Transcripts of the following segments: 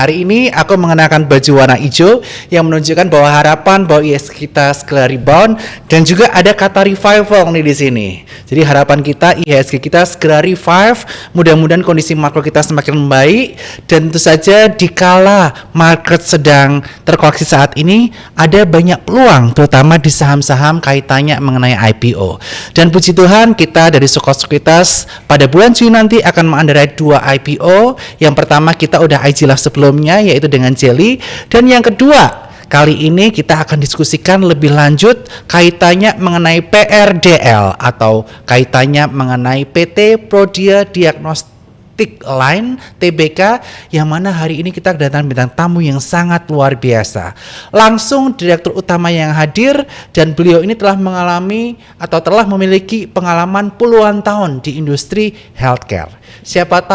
hari ini aku mengenakan baju warna hijau yang menunjukkan bahwa harapan bahwa IHSG kita segera rebound, dan juga ada kata revival nih di sini. Jadi harapan kita IHSG kita segera revive, mudah-mudahan kondisi makro kita semakin membaik, dan tentu saja dikala market sedang terkoreksi saat ini ada banyak peluang terutama di saham-saham kaitannya mengenai IPO. Dan puji Tuhan kita dari Sukor Sekuritas pada bulan Juni nanti akan mengendarai 2 IPO. Yang pertama kita udah IG live sebelumnya yaitu dengan Jelly, dan yang kedua kali ini kita akan diskusikan lebih lanjut kaitannya mengenai PRDL atau kaitannya mengenai PT Prodia Diagnostic Line TBK, yang mana hari ini kita kedatangan bintang tamu yang sangat luar biasa. Langsung direktur utama yang hadir, dan beliau ini telah mengalami atau telah memiliki pengalaman puluhan tahun di industri healthcare. Siapa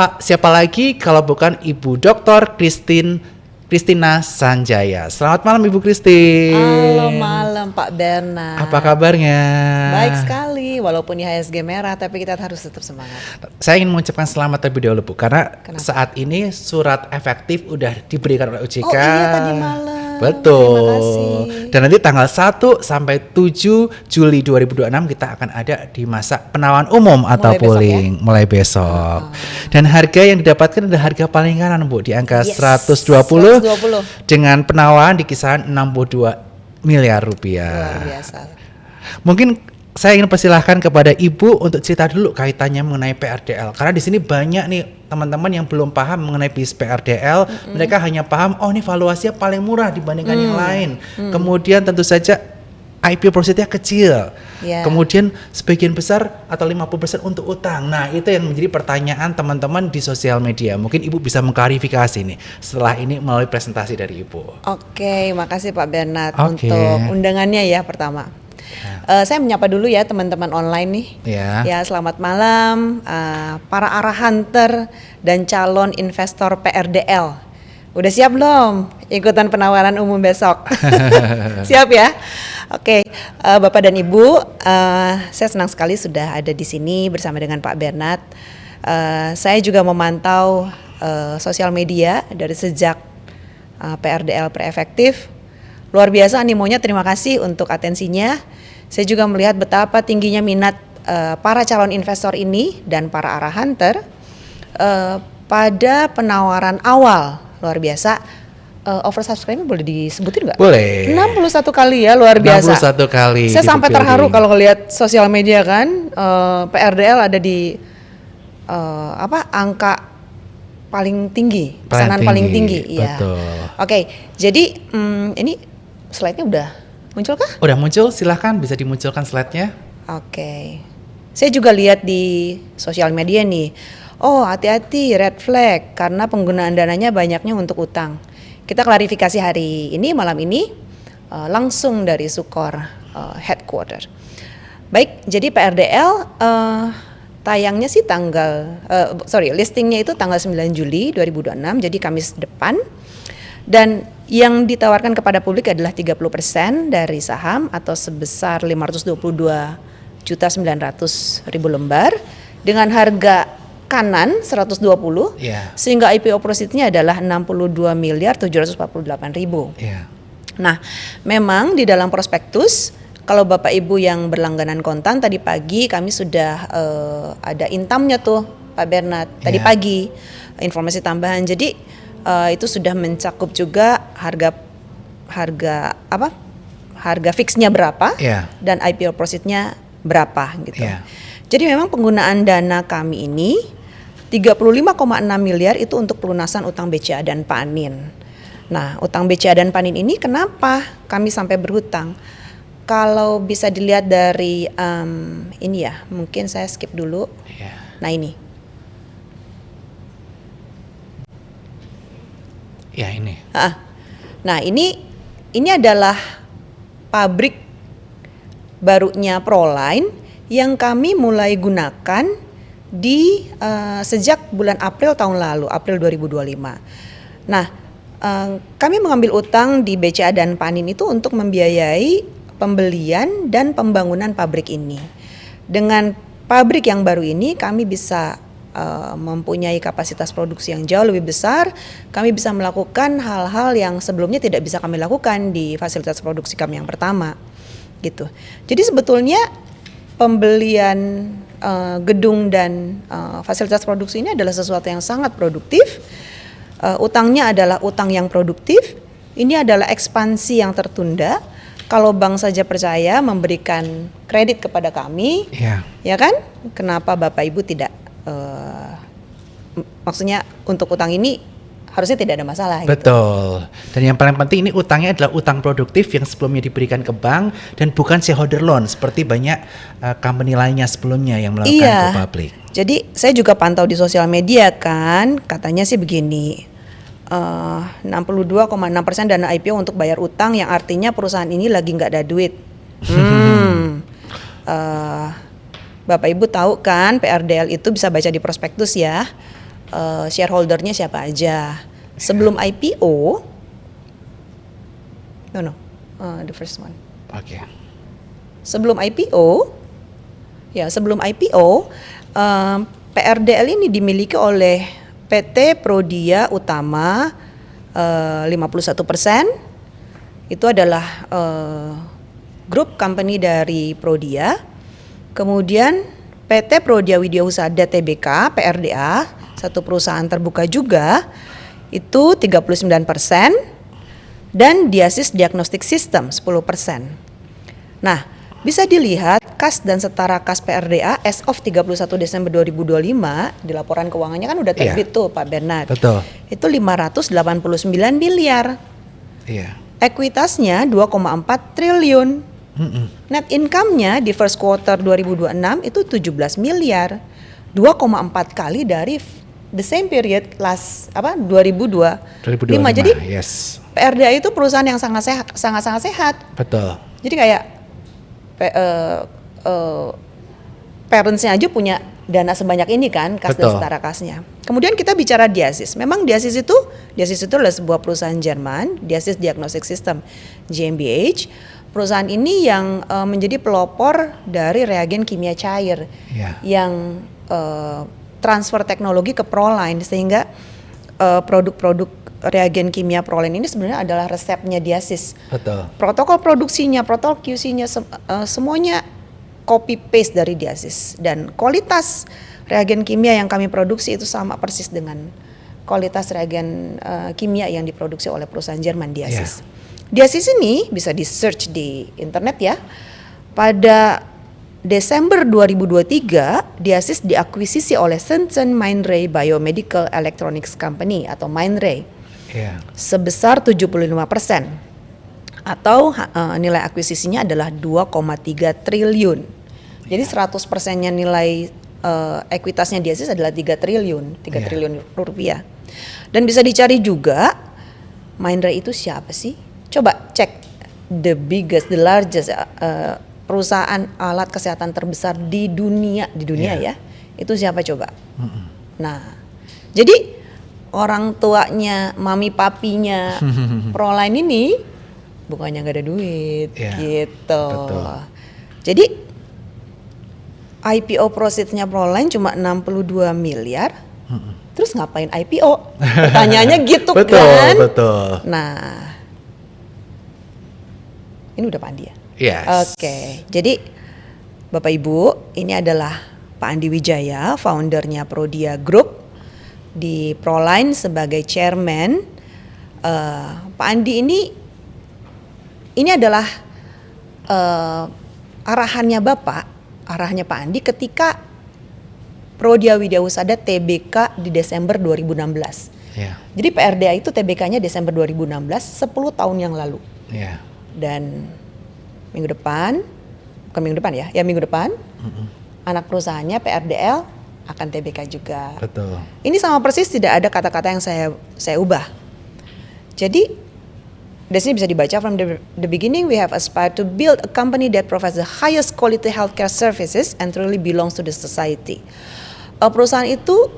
lagi kalau bukan Ibu Dr. Christina Sanjaya. Selamat malam Ibu Christine. Halo malam Pak Bernard. Apa kabarnya? Baik sekali, walaupun IHSG merah tapi kita harus tetap semangat. Saya ingin mengucapkan selamat terlebih dahulu Bu, karena Kenapa? saat ini surat efektif udah diberikan oleh OJK. Oh iya, tadi malam. Betul. Terima kasih. Dan nanti tanggal 1 sampai 7 Juli 2026 kita akan ada di masa penawaran umum atau Mulai besok polling mulai besok. Dan harga yang didapatkan adalah harga paling kanan Bu, di angka 120 dengan penawaran di kisaran 62 miliar rupiah. Luar biasa. Mungkin saya ingin persilahkan kepada Ibu untuk cerita dulu kaitannya mengenai PRDL, karena di sini banyak nih teman-teman yang belum paham mengenai bis PRDL. Mereka hanya paham oh ini valuasinya paling murah dibandingkan yang lain. Kemudian tentu saja IPO prosesnya kecil. Yeah. Kemudian sebagian besar atau 50% untuk utang. Nah, itu yang menjadi pertanyaan teman-teman di sosial media. Mungkin Ibu bisa mengklarifikasi nih setelah ini melalui presentasi dari Ibu. Oke, makasih Pak Bernard Oke. untuk undangannya ya pertama. Saya menyapa dulu ya teman-teman online nih. Ya. Selamat malam para arah hunter dan calon investor PRDL. Udah siap belum ikutan penawaran umum besok? Siap ya? Oke, Bapak dan Ibu, saya senang sekali sudah ada di sini bersama dengan Pak Bernard. Saya juga memantau sosial media dari sejak PRDL pre-efektif. Luar biasa animonya, terima kasih untuk atensinya. Saya juga melihat betapa tingginya minat para calon investor ini dan para arah hunter pada penawaran awal. Luar biasa. Oversubscribe boleh disebutin nggak? Boleh. 61 kali ya, luar biasa. 61 kali. Saya sampai terharu kalau ngelihat sosial media kan, PRDL ada di angka paling tinggi, pesanan paling tinggi. Betul. Ya. Oke, jadi ini slide-nya udah muncul kah? Udah muncul, silahkan bisa dimunculkan slide-nya. Oke. Saya juga lihat di sosial media nih. Oh, hati-hati red flag karena penggunaan dananya banyaknya untuk utang. Kita klarifikasi hari ini, malam ini langsung dari Sukor headquarter. Baik, jadi PRDL tayangnya sih listingnya itu tanggal 9 Juli 2026, jadi Kamis depan. Dan yang ditawarkan kepada publik adalah 30% dari saham atau sebesar 522.900.000 lembar dengan harga kanan 120, sehingga IPO proceeds-nya adalah 62.748.000. Nah, memang di dalam prospektus, kalau Bapak Ibu yang berlangganan kontan tadi pagi kami sudah ada intamnya tuh Pak Bernard tadi pagi, informasi tambahan. Jadi itu sudah mencakup juga harga fixnya berapa dan IPO proceeds-nya berapa gitu. Jadi memang penggunaan dana kami ini 35,6 miliar itu untuk pelunasan utang BCA dan Panin. Nah, utang BCA dan Panin ini kenapa kami sampai berhutang? Kalau bisa dilihat dari ini ya, mungkin saya skip dulu. Nah ini. Ya ini. Nah ini adalah pabrik barunya Proline yang kami mulai gunakan di sejak bulan April tahun lalu, April 2025. Nah, kami mengambil utang di BCA dan Panin itu untuk membiayai pembelian dan pembangunan pabrik ini. Dengan pabrik yang baru ini kami bisa mempunyai kapasitas produksi yang jauh lebih besar, kami bisa melakukan hal-hal yang sebelumnya tidak bisa kami lakukan di fasilitas produksi kami yang pertama, gitu. Jadi sebetulnya pembelian gedung dan fasilitas produksi ini adalah sesuatu yang sangat produktif. Utangnya adalah utang yang produktif. Ini adalah ekspansi yang tertunda. Kalau bank saja percaya memberikan kredit kepada kami, ya kan? Kenapa Bapak Ibu tidak? Maksudnya untuk utang ini harusnya tidak ada masalah. Betul. Dan yang paling penting ini utangnya adalah utang produktif yang sebelumnya diberikan ke bank dan bukan shareholder loan seperti banyak company lainnya sebelumnya yang melakukan go public. Jadi saya juga pantau di sosial media kan, katanya sih begini, 62,6% dana IPO untuk bayar utang, yang artinya perusahaan ini lagi nggak ada duit. Bapak Ibu tahu kan PRDL itu bisa baca di prospektus ya. Shareholdernya siapa aja. Sebelum IPO, the first one. Oke. Sebelum IPO, PRDL ini dimiliki oleh PT Prodia Utama 51%. Itu adalah grup company dari Prodia. Kemudian PT Prodia Widya Husada Tbk PRDA, satu perusahaan terbuka juga, itu 39%, dan Diasis Diagnostic System 10%. Nah, bisa dilihat kas dan setara kas PRDA as of 31 Desember 2025 di laporan keuangannya kan udah terbit tuh Pak Bernard. Betul. Itu 589 miliar. Iya. Ekuitasnya 2,4 triliun. Net income-nya di first quarter 2026 itu 17 miliar. 2,4 kali dari the same period 2025. Jadi PRDA itu perusahaan yang sangat sehat. Betul. Jadi kayak parentsnya aja punya dana sebanyak ini kan, kas dan setara kasnya. Kemudian kita bicara Diasis. Memang Diasis itu adalah sebuah perusahaan Jerman, Diasis Diagnostic System GmbH. Perusahaan ini yang menjadi pelopor dari reagen kimia cair yang transfer teknologi ke Proline, sehingga produk-produk reagen kimia Proline ini sebenarnya adalah resepnya Diasis. Betul. Protokol produksinya, protokol QC-nya semuanya copy paste dari Diasis, dan kualitas reagen kimia yang kami produksi itu sama persis dengan kualitas reagen kimia yang diproduksi oleh perusahaan Jerman Diasis. Diasis ini bisa di search di internet ya. Pada Desember 2023, Diasis diakuisisi oleh Shenzhen Mindray Biomedical Electronics Company atau Mindray sebesar 75%, atau nilai akuisisinya adalah 2,3 triliun. Jadi 100%-nya nilai ekuitasnya Diasis adalah 3 triliun rupiah. Dan bisa dicari juga Mindray itu siapa sih? Coba cek the largest perusahaan alat kesehatan terbesar di dunia ya, itu siapa coba? Nah, jadi orang tuanya, mami papinya Proline ini bukannya nggak ada duit, gitu. Betul. Jadi IPO proceeds-nya Proline cuma 62 miliar, terus ngapain IPO? Pertanyaannya gitu kan? Betul. Nah, ini udah Pak Andi ya? Yes. Oke, jadi Bapak Ibu, ini adalah Pak Andi Wijaya, foundernya Prodia Group, di Proline sebagai chairman. Pak Andi ini adalah arahannya Pak Andi ketika Prodia Widya Husada TBK di Desember 2016. Jadi PRDA itu TBK-nya Desember 2016, 10 tahun yang lalu. Dan minggu depan anak perusahaannya PRDL akan TBK juga. Betul. Ini sama persis, tidak ada kata-kata yang saya ubah. Jadi dari sini bisa dibaca, from the beginning we have aspired to build a company that provides the highest quality healthcare services and truly belongs to the society. Perusahaan itu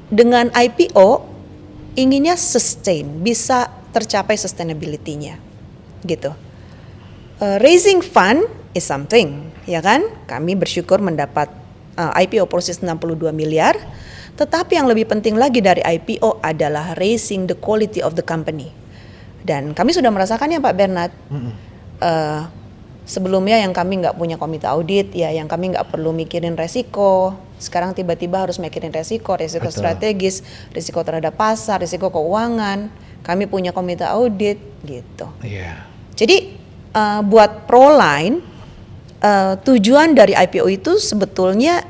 dengan IPO inginnya sustain, bisa tercapai sustainability-nya, gitu. Raising fund is something, ya kan? Kami bersyukur mendapat IPO proses 62 miliar. Tetapi yang lebih penting lagi dari IPO adalah raising the quality of the company. Dan kami sudah merasakannya Pak Bernard. Sebelumnya yang kami nggak punya komite audit, ya yang kami nggak perlu mikirin resiko. Sekarang tiba-tiba harus mikirin resiko Betul. strategis, resiko terhadap pasar, resiko keuangan. Kami punya komite audit gitu. Iya. Jadi buat Proline, tujuan dari IPO itu sebetulnya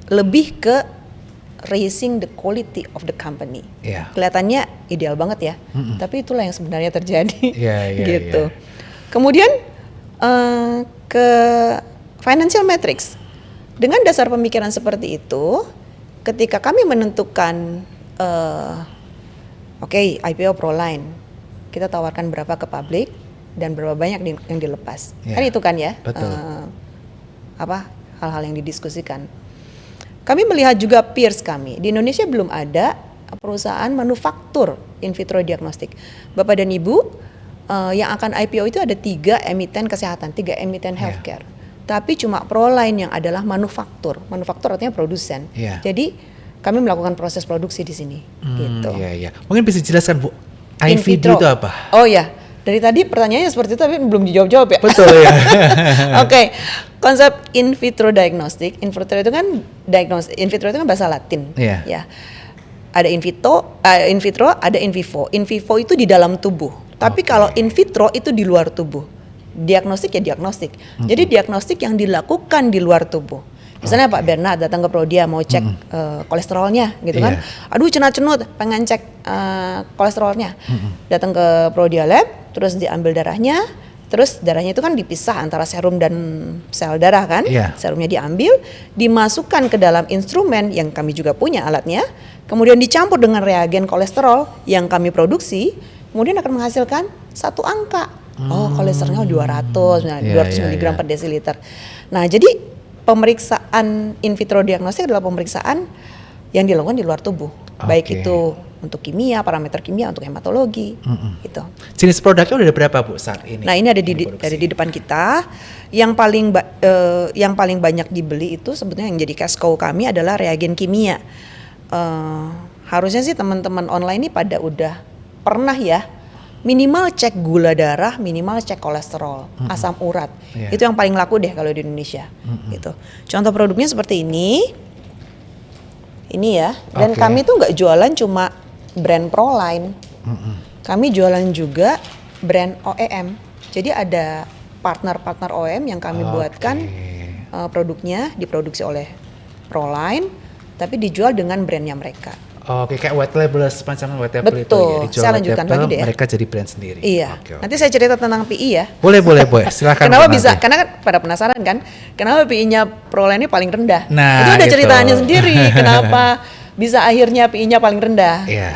lebih ke raising the quality of the company. Iya. Kelihatannya ideal banget ya, tapi itulah yang sebenarnya terjadi. Iya, gitu. iya. Kemudian ke financial metrics. Dengan dasar pemikiran seperti itu, ketika kami menentukan IPO Proline, kita tawarkan berapa ke publik dan berapa banyak yang dilepas. Iya. Kan itu kan ya. Betul. Hal-hal yang didiskusikan. Kami melihat juga peers kami. Di Indonesia belum ada perusahaan manufaktur in vitro diagnostik. Bapak dan Ibu, yang akan IPO itu ada 3 emiten kesehatan, 3 emiten healthcare. Tapi cuma Proline yang adalah manufaktur. Manufaktur artinya produsen. Yeah. Jadi kami melakukan proses produksi di sini. Gitu. Iya. Mungkin bisa dijelaskan Bu, In IVD vitro. itu apa? Oh ya, dari tadi pertanyaannya seperti itu tapi belum dijawab-jawab ya. Betul ya. Oke, konsep in vitro diagnostik, in vitro itu kan in vitro itu kan bahasa Latin. Iya. Ya. Ada in vitro, ada in vivo. In vivo itu di dalam tubuh. Tapi kalau in vitro itu di luar tubuh. Diagnostik ya diagnostik. Jadi diagnostik yang dilakukan di luar tubuh. Misalnya Pak Bernard datang ke Prodia mau cek kolesterolnya gitu kan. Aduh cenut-cenut pengen cek kolesterolnya. Datang ke Prodia Lab, terus diambil darahnya, terus darahnya itu kan dipisah antara serum dan sel darah kan. Serumnya diambil, dimasukkan ke dalam instrumen yang kami juga punya alatnya, kemudian dicampur dengan reagen kolesterol yang kami produksi, kemudian akan menghasilkan satu angka. Oh, kolesterolnya 200 mg per desiliter. Nah, jadi pemeriksaan in vitro diagnostik adalah pemeriksaan yang dilakukan di luar tubuh. Baik itu untuk kimia, parameter kimia, untuk hematologi gitu. Jenis produknya udah ada berapa Bu saat ini? Nah, ini ada di depan kita. Yang paling banyak dibeli itu sebetulnya yang jadi cash cow kami adalah reagen kimia. Harusnya sih teman-teman online ini pada udah pernah ya minimal cek gula darah, minimal cek kolesterol, asam urat. Itu yang paling laku deh kalau di Indonesia. Gitu. Contoh produknya seperti ini ya. Dan kami tuh nggak jualan cuma brand Proline. Kami jualan juga brand OEM. Jadi ada partner-partner OEM yang kami buatkan produknya diproduksi oleh Proline, tapi dijual dengan brandnya mereka. Oke, kayak white label, semacam white label. Betul. Itu ya. Saya lanjutkan lagi deh ya. Mereka jadi brand sendiri. Iya. Oke. Nanti saya cerita tentang PI ya. Boleh, silakan. Kenapa bisa? Karena kan pada penasaran kan, kenapa PI-nya Proline ini paling rendah? Nah, itu ada ceritanya sendiri. Kenapa bisa akhirnya PI-nya paling rendah? Iya.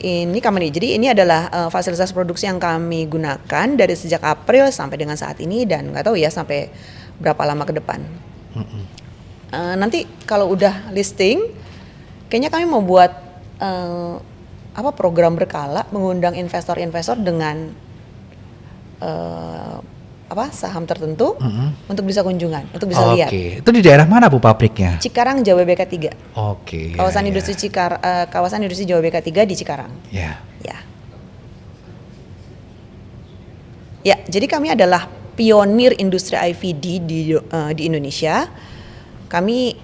Ini kami jadi ini adalah fasilitas produksi yang kami gunakan dari sejak April sampai dengan saat ini dan nggak tahu ya sampai berapa lama ke depan. Nanti kalau udah listing, kayaknya kami mau buat program berkala mengundang investor-investor dengan saham tertentu untuk bisa kunjungan, untuk bisa lihat. Oke, itu di daerah mana Bu pabriknya? Cikarang, Jawa BK 3. Oke. Kawasan industri kawasan industri Jawa BK 3 di Cikarang. Ya. Ya, jadi kami adalah pionir industri IVD di Indonesia. Kami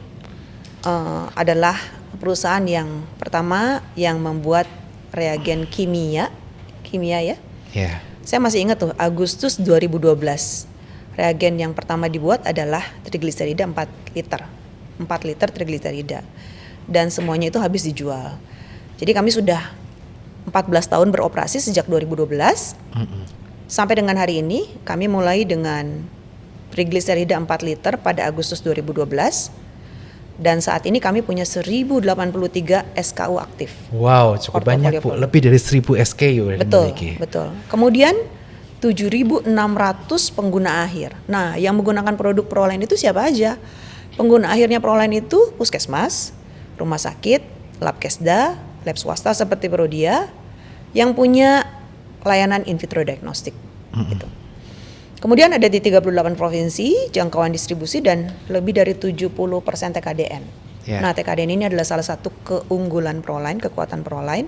adalah perusahaan yang pertama yang membuat reagen kimia ya. Yeah. Saya masih ingat tuh Agustus 2012. Reagen yang pertama dibuat adalah trigliserida 4 liter. 4 liter trigliserida. Dan semuanya itu habis dijual. Jadi kami sudah 14 tahun beroperasi sejak 2012. Sampai dengan hari ini kami mulai dengan trigliserida 4 liter pada Agustus 2012. Dan saat ini kami punya 1083 SKU aktif. Wow, cukup banyak Bu. Lebih dari 1000 SKU. Betul. Kemudian 7.600 pengguna akhir. Nah, yang menggunakan produk Proline itu siapa aja? Pengguna akhirnya Proline itu puskesmas, rumah sakit, lab kesda, lab swasta seperti Prodia, yang punya layanan in vitro diagnostik. Gitu. Kemudian ada di 38 provinsi, jangkauan distribusi dan lebih dari 70% TKDN. Ya. Nah, TKDN ini adalah salah satu keunggulan Proline, kekuatan Proline.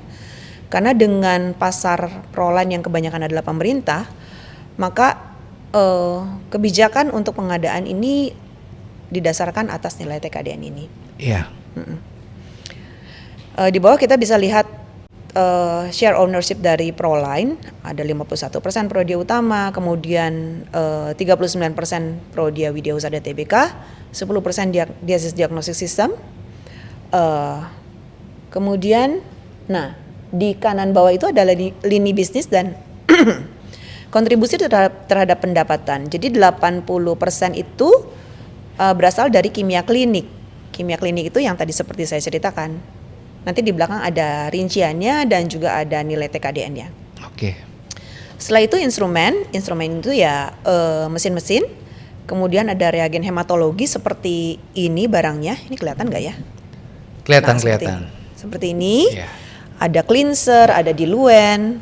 Karena dengan pasar Proline yang kebanyakan adalah pemerintah, maka kebijakan untuk pengadaan ini didasarkan atas nilai TKDN ini. Iya. Di bawah kita bisa lihat share ownership dari Proline, ada 51% Prodia Utama, kemudian 39% Prodia Widya Husada Tbk, 10% Diasis Diagnostic System. Kemudian, nah di kanan bawah itu adalah lini bisnis dan kontribusi terhadap pendapatan. Jadi 80% itu berasal dari kimia klinik. Kimia klinik itu yang tadi seperti saya ceritakan. Nanti di belakang ada rinciannya dan juga ada nilai TKDN-nya. Oke. Setelah itu instrumen itu ya mesin-mesin. Kemudian ada reagen hematologi seperti ini barangnya. Ini kelihatan nggak ya? Kelihatan. Seperti ini. Iya. Ada cleanser, ada diluent.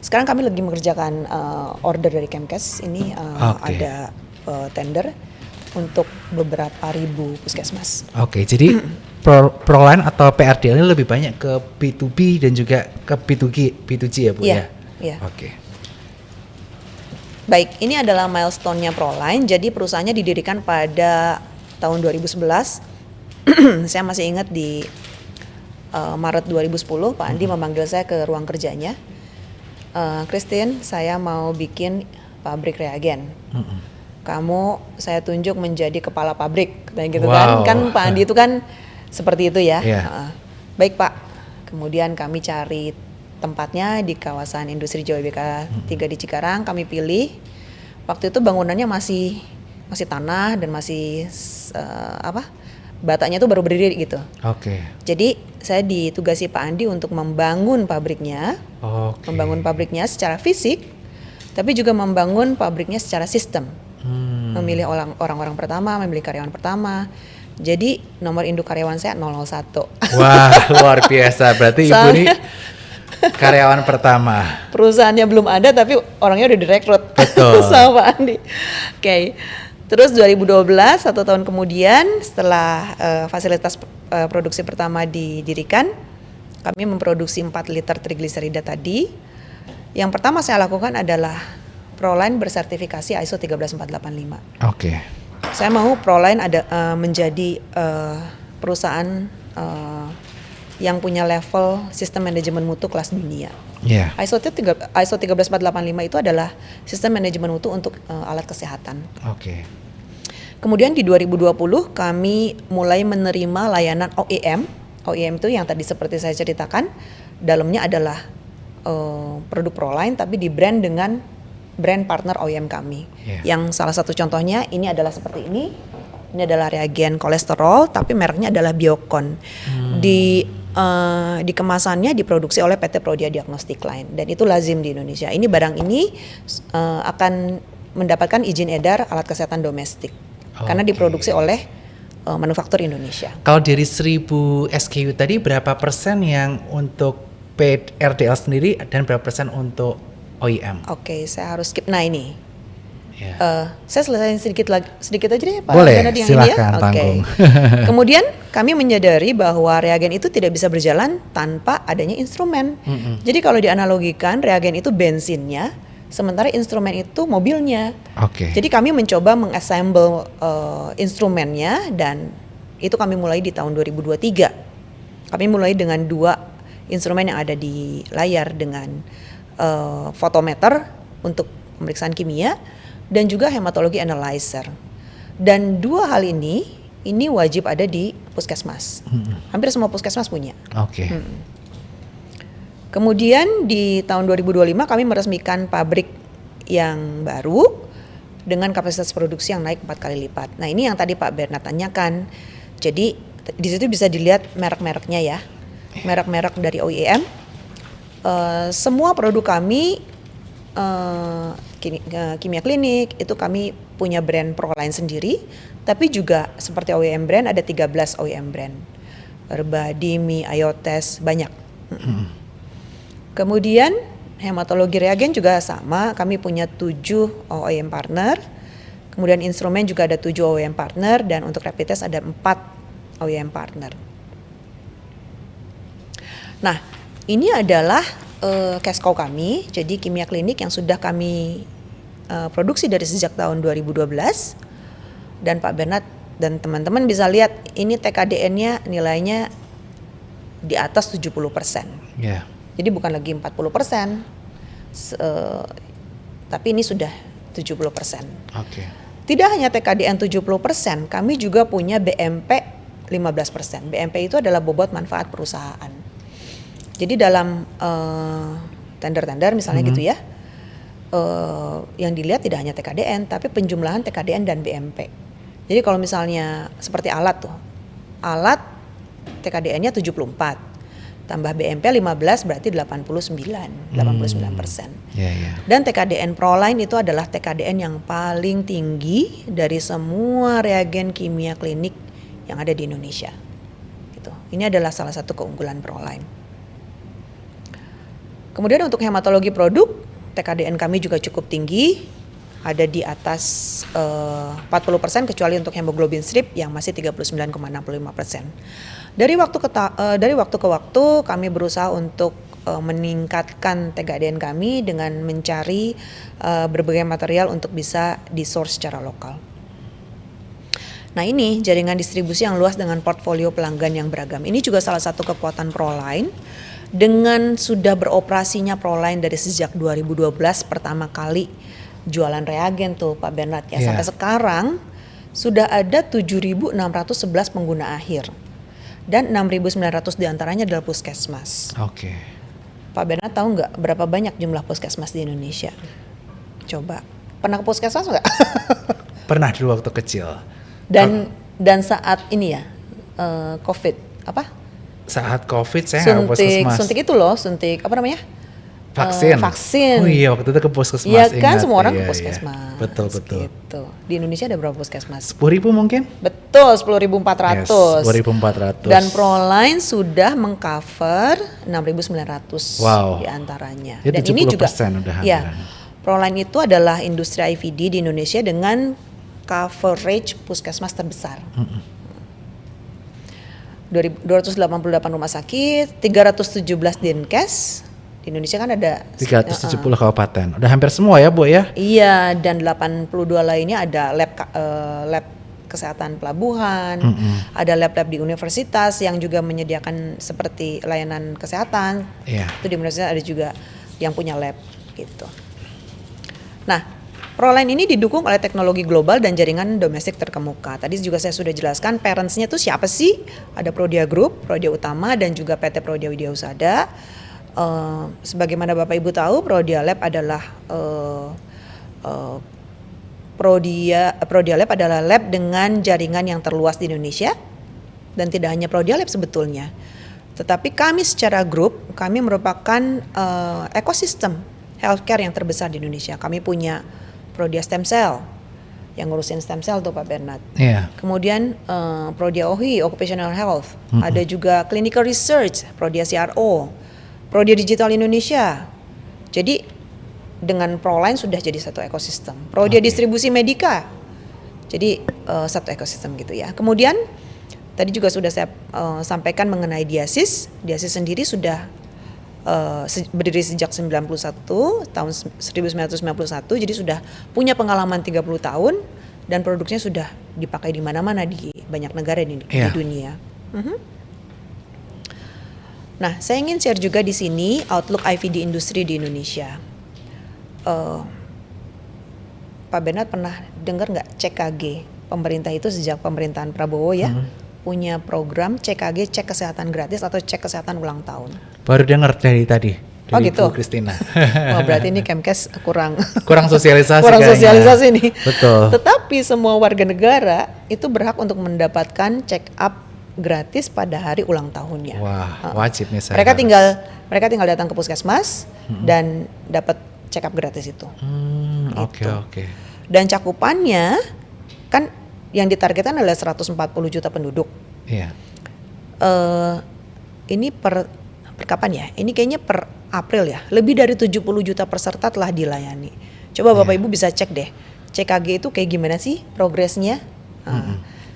Sekarang kami lagi mengerjakan order dari Kemkes. Ini ada tender untuk beberapa ribu puskesmas. Oke, jadi Proline atau PRDL ini lebih banyak ke B2B dan juga ke B2G ya Bu ya? Iya. Oke. Baik, ini adalah milestone-nya Proline. Jadi perusahaannya didirikan pada tahun 2011. Saya masih ingat di Maret 2010 Pak Andi memanggil saya ke ruang kerjanya. Christine, saya mau bikin pabrik reagen. Kamu saya tunjuk menjadi kepala pabrik, kayak gitu. Wow. Kan Pak Andi itu kan seperti itu ya. Yeah. Baik Pak. Kemudian kami cari tempatnya di kawasan industri JWBK 3 di Cikarang. Kami pilih. Waktu itu bangunannya masih tanah dan masih batanya itu baru berdiri gitu. Oke. Jadi saya ditugasi Pak Andi untuk membangun pabriknya, Oke. membangun pabriknya secara fisik, tapi juga membangun pabriknya secara sistem. Memilih orang-orang pertama, memilih karyawan pertama. Jadi nomor induk karyawan saya 001. Wah, luar biasa. Berarti Ibu ini karyawan pertama. Perusahaannya belum ada tapi orangnya udah direkrut. Betul. Sama Pak Andi. Oke. Terus 2012, 1 tahun kemudian setelah fasilitas produksi pertama didirikan, kami memproduksi 4 liter trigliserida tadi. Yang pertama saya lakukan adalah Proline bersertifikasi ISO 13485. Oke. Saya mau Proline menjadi perusahaan yang punya level sistem manajemen mutu kelas dunia. Yeah. ISO 13485 itu adalah sistem manajemen mutu untuk alat kesehatan. Oke. Kemudian di 2020 kami mulai menerima layanan OEM. OEM itu yang tadi seperti saya ceritakan, dalamnya adalah produk Proline tapi di brand dengan brand partner OEM kami. Yeah. Yang salah satu contohnya ini adalah seperti ini. Ini adalah reagen kolesterol tapi mereknya adalah Biocon. Di kemasannya diproduksi oleh PT Prodia Diagnostic Line dan itu lazim di Indonesia. Ini barang ini akan mendapatkan izin edar alat kesehatan domestik karena diproduksi oleh manufaktur Indonesia. Kalau dari 1000 SKU tadi berapa persen yang untuk PRDL sendiri dan berapa persen untuk OEM? Oke, saya harus skip. Nah ini. Yeah. Saya selesaiin sedikit aja deh Pak. Boleh, yang silakan ini ya. tanggung. Kemudian kami menyadari bahwa reagen itu tidak bisa berjalan tanpa adanya instrumen. Jadi kalau dianalogikan reagen itu bensinnya, sementara instrumen itu mobilnya. Oke. Jadi kami mencoba mengassemble instrumennya dan itu kami mulai di tahun 2023. Kami mulai dengan 2 instrumen yang ada di layar dengan fotometer untuk pemeriksaan kimia dan juga hematologi analyzer. Dan 2 hal ini wajib ada di puskesmas. Hampir semua puskesmas punya. Oke. Kemudian di tahun 2025 kami meresmikan pabrik yang baru dengan kapasitas produksi yang naik 4 kali lipat. Nah ini yang tadi Pak Bernard tanyakan. Jadi di situ bisa dilihat merek-mereknya ya. Merek-merek dari OEM. Semua produk kami kimia klinik itu kami punya brand Proline sendiri, tapi juga seperti OEM brand ada 13 OEM brand. Herba, Dimi, Iotes, banyak. Kemudian hematologi reagen juga sama, kami punya 7 OEM partner. Kemudian instrumen juga ada 7 OEM partner, dan untuk rapid test ada 4 OEM partner. Nah, ini adalah cash cow kami, jadi kimia klinik yang sudah kami produksi dari sejak tahun 2012. Dan Pak Bernard dan teman-teman bisa lihat ini TKDN-nya nilainya di atas 70%. Yeah. Jadi bukan lagi 40%, tapi ini sudah 70%. Oke. Tidak hanya TKDN 70%, kami juga punya BMP 15%. BMP itu adalah bobot manfaat perusahaan. Jadi dalam tender-tender misalnya gitu ya, yang dilihat tidak hanya TKDN, tapi penjumlahan TKDN dan BMP. Jadi kalau misalnya seperti alat tuh, alat TKDN-nya 74. Tambah BMP 15 berarti 89%. Dan TKDN Proline itu adalah TKDN yang paling tinggi dari semua reagen kimia klinik yang ada di Indonesia. Gitu. Ini adalah salah satu keunggulan Proline. Kemudian untuk hematologi produk, TKDN kami juga cukup tinggi, ada di atas 40% kecuali untuk hemoglobin strip yang masih 39,65%. Dari waktu ke waktu kami berusaha untuk meningkatkan TKDN kami dengan mencari berbagai material untuk bisa di-source secara lokal. Nah, ini jaringan distribusi yang luas dengan portfolio pelanggan yang beragam. Ini juga salah satu kekuatan Proline. Dengan sudah beroperasinya Proline dari sejak 2012 pertama kali jualan reagen tuh Pak Bernard ya. Sampai sekarang sudah ada 7.611 pengguna akhir. Dan 6.900 diantaranya adalah puskesmas. Oke. Pak Bernard tahu nggak berapa banyak jumlah puskesmas di Indonesia? Coba, pernah ke puskesmas nggak? Pernah dulu waktu kecil. Dan saat ini ya, COVID apa? Saat COVID saya puskesmas. Suntik itu loh, suntik apa namanya? Vaksin. Oh iya, waktu itu ke puskesmas. Iya kan, semua orang ke puskesmas. Betul. Gitu. Di Indonesia ada berapa puskesmas? 10.000 mungkin? Betul, 10.400. Yes, 10.400. Dan Proline sudah mengcover 6.900 wow. diantaranya. Ya, dan ini juga udah ya, Proline itu adalah industri IVD di Indonesia dengan coverage puskesmas terbesar. 288 rumah sakit, 317 Dinkes. Di Indonesia kan ada 370 kabupaten. Udah hampir semua ya, Bu ya? Iya, dan 82 lainnya ada lab kesehatan pelabuhan, ada lab-lab di universitas yang juga menyediakan seperti layanan kesehatan. Itu di universitas ada juga yang punya lab gitu. Nah, Proline ini didukung oleh teknologi global dan jaringan domestik terkemuka. Tadi juga saya sudah jelaskan parentsnya tuh siapa sih? Ada Prodia Group, Prodia Utama, dan juga PT Prodia Widya Husada. Sebagaimana Bapak Ibu tahu, Prodia Lab adalah Prodia Lab adalah lab dengan jaringan yang terluas di Indonesia, dan tidak hanya Prodia Lab sebetulnya, tetapi kami secara grup kami merupakan ekosistem healthcare yang terbesar di Indonesia. Kami punya Prodia Stem Cell yang ngurusin stem cell tuh Pak Bernard. Kemudian Prodia OHI Occupational Health, ada juga Clinical Research, Prodia CRO, Prodia Digital Indonesia. Jadi dengan Proline sudah jadi satu ekosistem. Prodia Distribusi Medika, jadi satu ekosistem gitu ya. Kemudian tadi juga sudah saya sampaikan mengenai Diasis. Diasis sendiri sudah berdiri sejak tahun 1991, jadi sudah punya pengalaman 30 tahun dan produknya sudah dipakai di mana-mana di banyak negara di dunia. Nah, saya ingin share juga di sini outlook IVD industri di Indonesia. Pak Bernard pernah dengar nggak CKG? Pemerintah itu sejak pemerintahan Prabowo ya punya program CKG, cek kesehatan gratis atau cek kesehatan ulang tahun. Baru dengar dari tadi. Dari gitu. Bu Christina. Wah, berarti ini Kemkes kurang sosialisasi. Kurang sosialisasi nih. Betul. Tetapi semua warga negara itu berhak untuk mendapatkan check up gratis pada hari ulang tahunnya. Wah, wajib nih saya. Mereka tinggal datang ke puskesmas dan dapat check up gratis itu. Oke. Dan cakupannya kan yang ditargetkan adalah 140 juta penduduk. Iya. Ini per kapan ya? Ini kayaknya per April ya. Lebih dari 70 juta peserta telah dilayani. Coba Bapak Ibu bisa cek deh. CKG itu kayak gimana sih progresnya?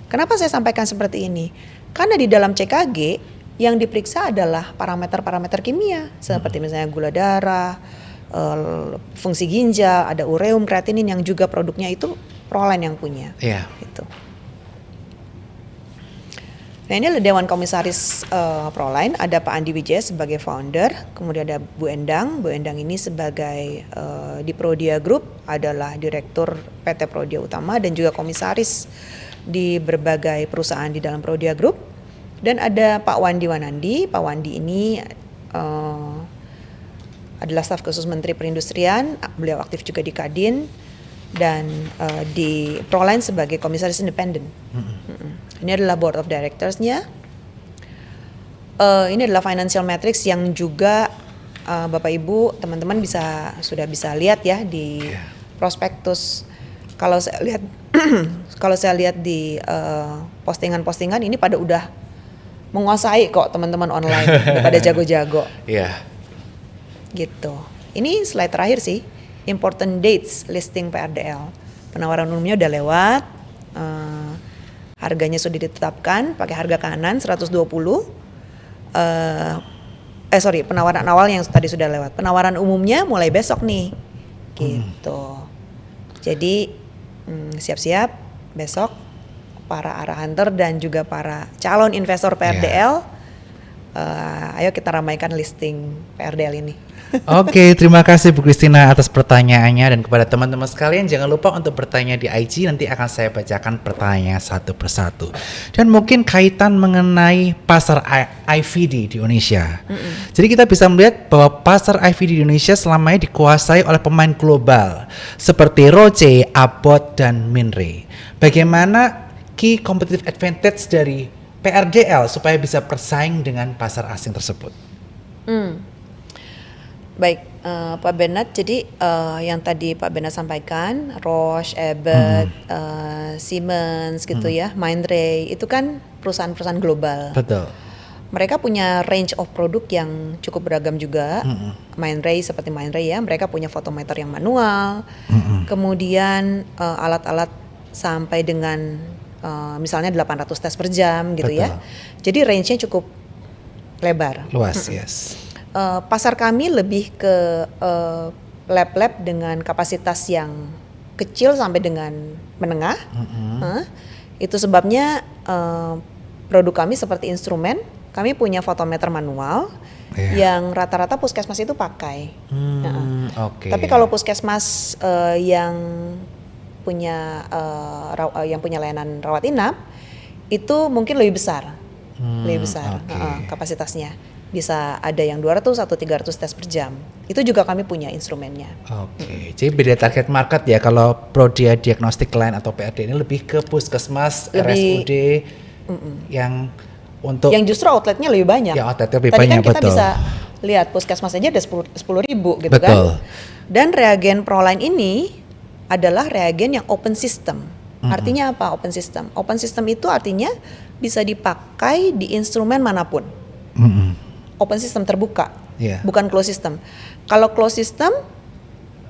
Kenapa saya sampaikan seperti ini? Karena di dalam CKG yang diperiksa adalah parameter-parameter kimia seperti misalnya gula darah, fungsi ginjal, ada ureum, kreatinin yang juga produknya itu Proline yang punya. Gitu. Nah ini adalah Dewan Komisaris Proline, ada Pak Andi Wijaya sebagai founder, kemudian ada Bu Endang. Bu Endang ini sebagai di Prodia Group adalah direktur PT Prodia Utama dan juga komisaris di berbagai perusahaan di dalam Prodia Group. Dan ada Pak Wandi Wanandi. Pak Wandi ini adalah staf khusus Menteri Perindustrian, beliau aktif juga di Kadin dan di Proline sebagai komisaris independen. Ini adalah board of directors-nya. Ini adalah financial metrics yang juga Bapak Ibu teman-teman sudah bisa lihat ya di prospektus. Kalau saya lihat kalau saya lihat di postingan-postingan ini pada udah menguasai kok teman-teman online, udah pada jago-jago. Gitu. Ini slide terakhir sih. Important dates listing PRDL. Penawaran umumnya udah lewat. Harganya sudah ditetapkan pakai harga kanan 120. Penawaran awal yang tadi sudah lewat. Penawaran umumnya mulai besok nih. Gitu. Jadi siap-siap besok para arah hunter dan juga para calon investor PRDL. Ayo kita ramaikan listing PRDL ini. Oke, terima kasih Bu Christina atas pertanyaannya, dan kepada teman-teman sekalian jangan lupa untuk bertanya di IG, nanti akan saya bacakan pertanyaan satu persatu. Dan mungkin kaitan mengenai pasar IVD di Indonesia. Jadi kita bisa melihat bahwa pasar IVD di Indonesia selamanya dikuasai oleh pemain global seperti Roche, Abbott, dan Minray. Bagaimana key competitive advantage dari PRDL supaya bisa bersaing dengan pasar asing tersebut? Baik, Pak Bernard. Jadi yang tadi Pak Bernard sampaikan, Roche, Abbott, Siemens gitu ya, Minray, itu kan perusahaan-perusahaan global. Betul. Mereka punya range of produk yang cukup beragam juga. Minray seperti Minray ya, mereka punya fotometer yang manual, kemudian alat-alat sampai dengan misalnya 800 tes per jam gitu. Betul. Ya. Jadi range-nya cukup lebar. Luas, yes. Pasar kami lebih ke lab-lab dengan kapasitas yang kecil sampai dengan menengah. Itu sebabnya produk kami seperti instrumen, kami punya fotometer manual yang rata-rata puskesmas itu pakai. Tapi kalau puskesmas yang punya layanan rawat inap itu mungkin lebih besar, kapasitasnya. Bisa ada yang 200 atau 300 tes per jam. Itu juga kami punya instrumennya. Jadi beda target market ya kalau Prodia Diagnostic Line atau PRD ini lebih ke puskesmas, RSUD yang untuk yang justru outletnya lebih banyak. Ya, outletnya lebih Tadi banyak, kan kita betul. bisa lihat puskesmas aja ada 10.000 gitu betul. kan. Dan reagen Proline ini adalah reagen yang open system. Artinya apa open system? Open system itu artinya bisa dipakai di instrumen manapun. Open system terbuka, bukan closed system. Kalau closed system,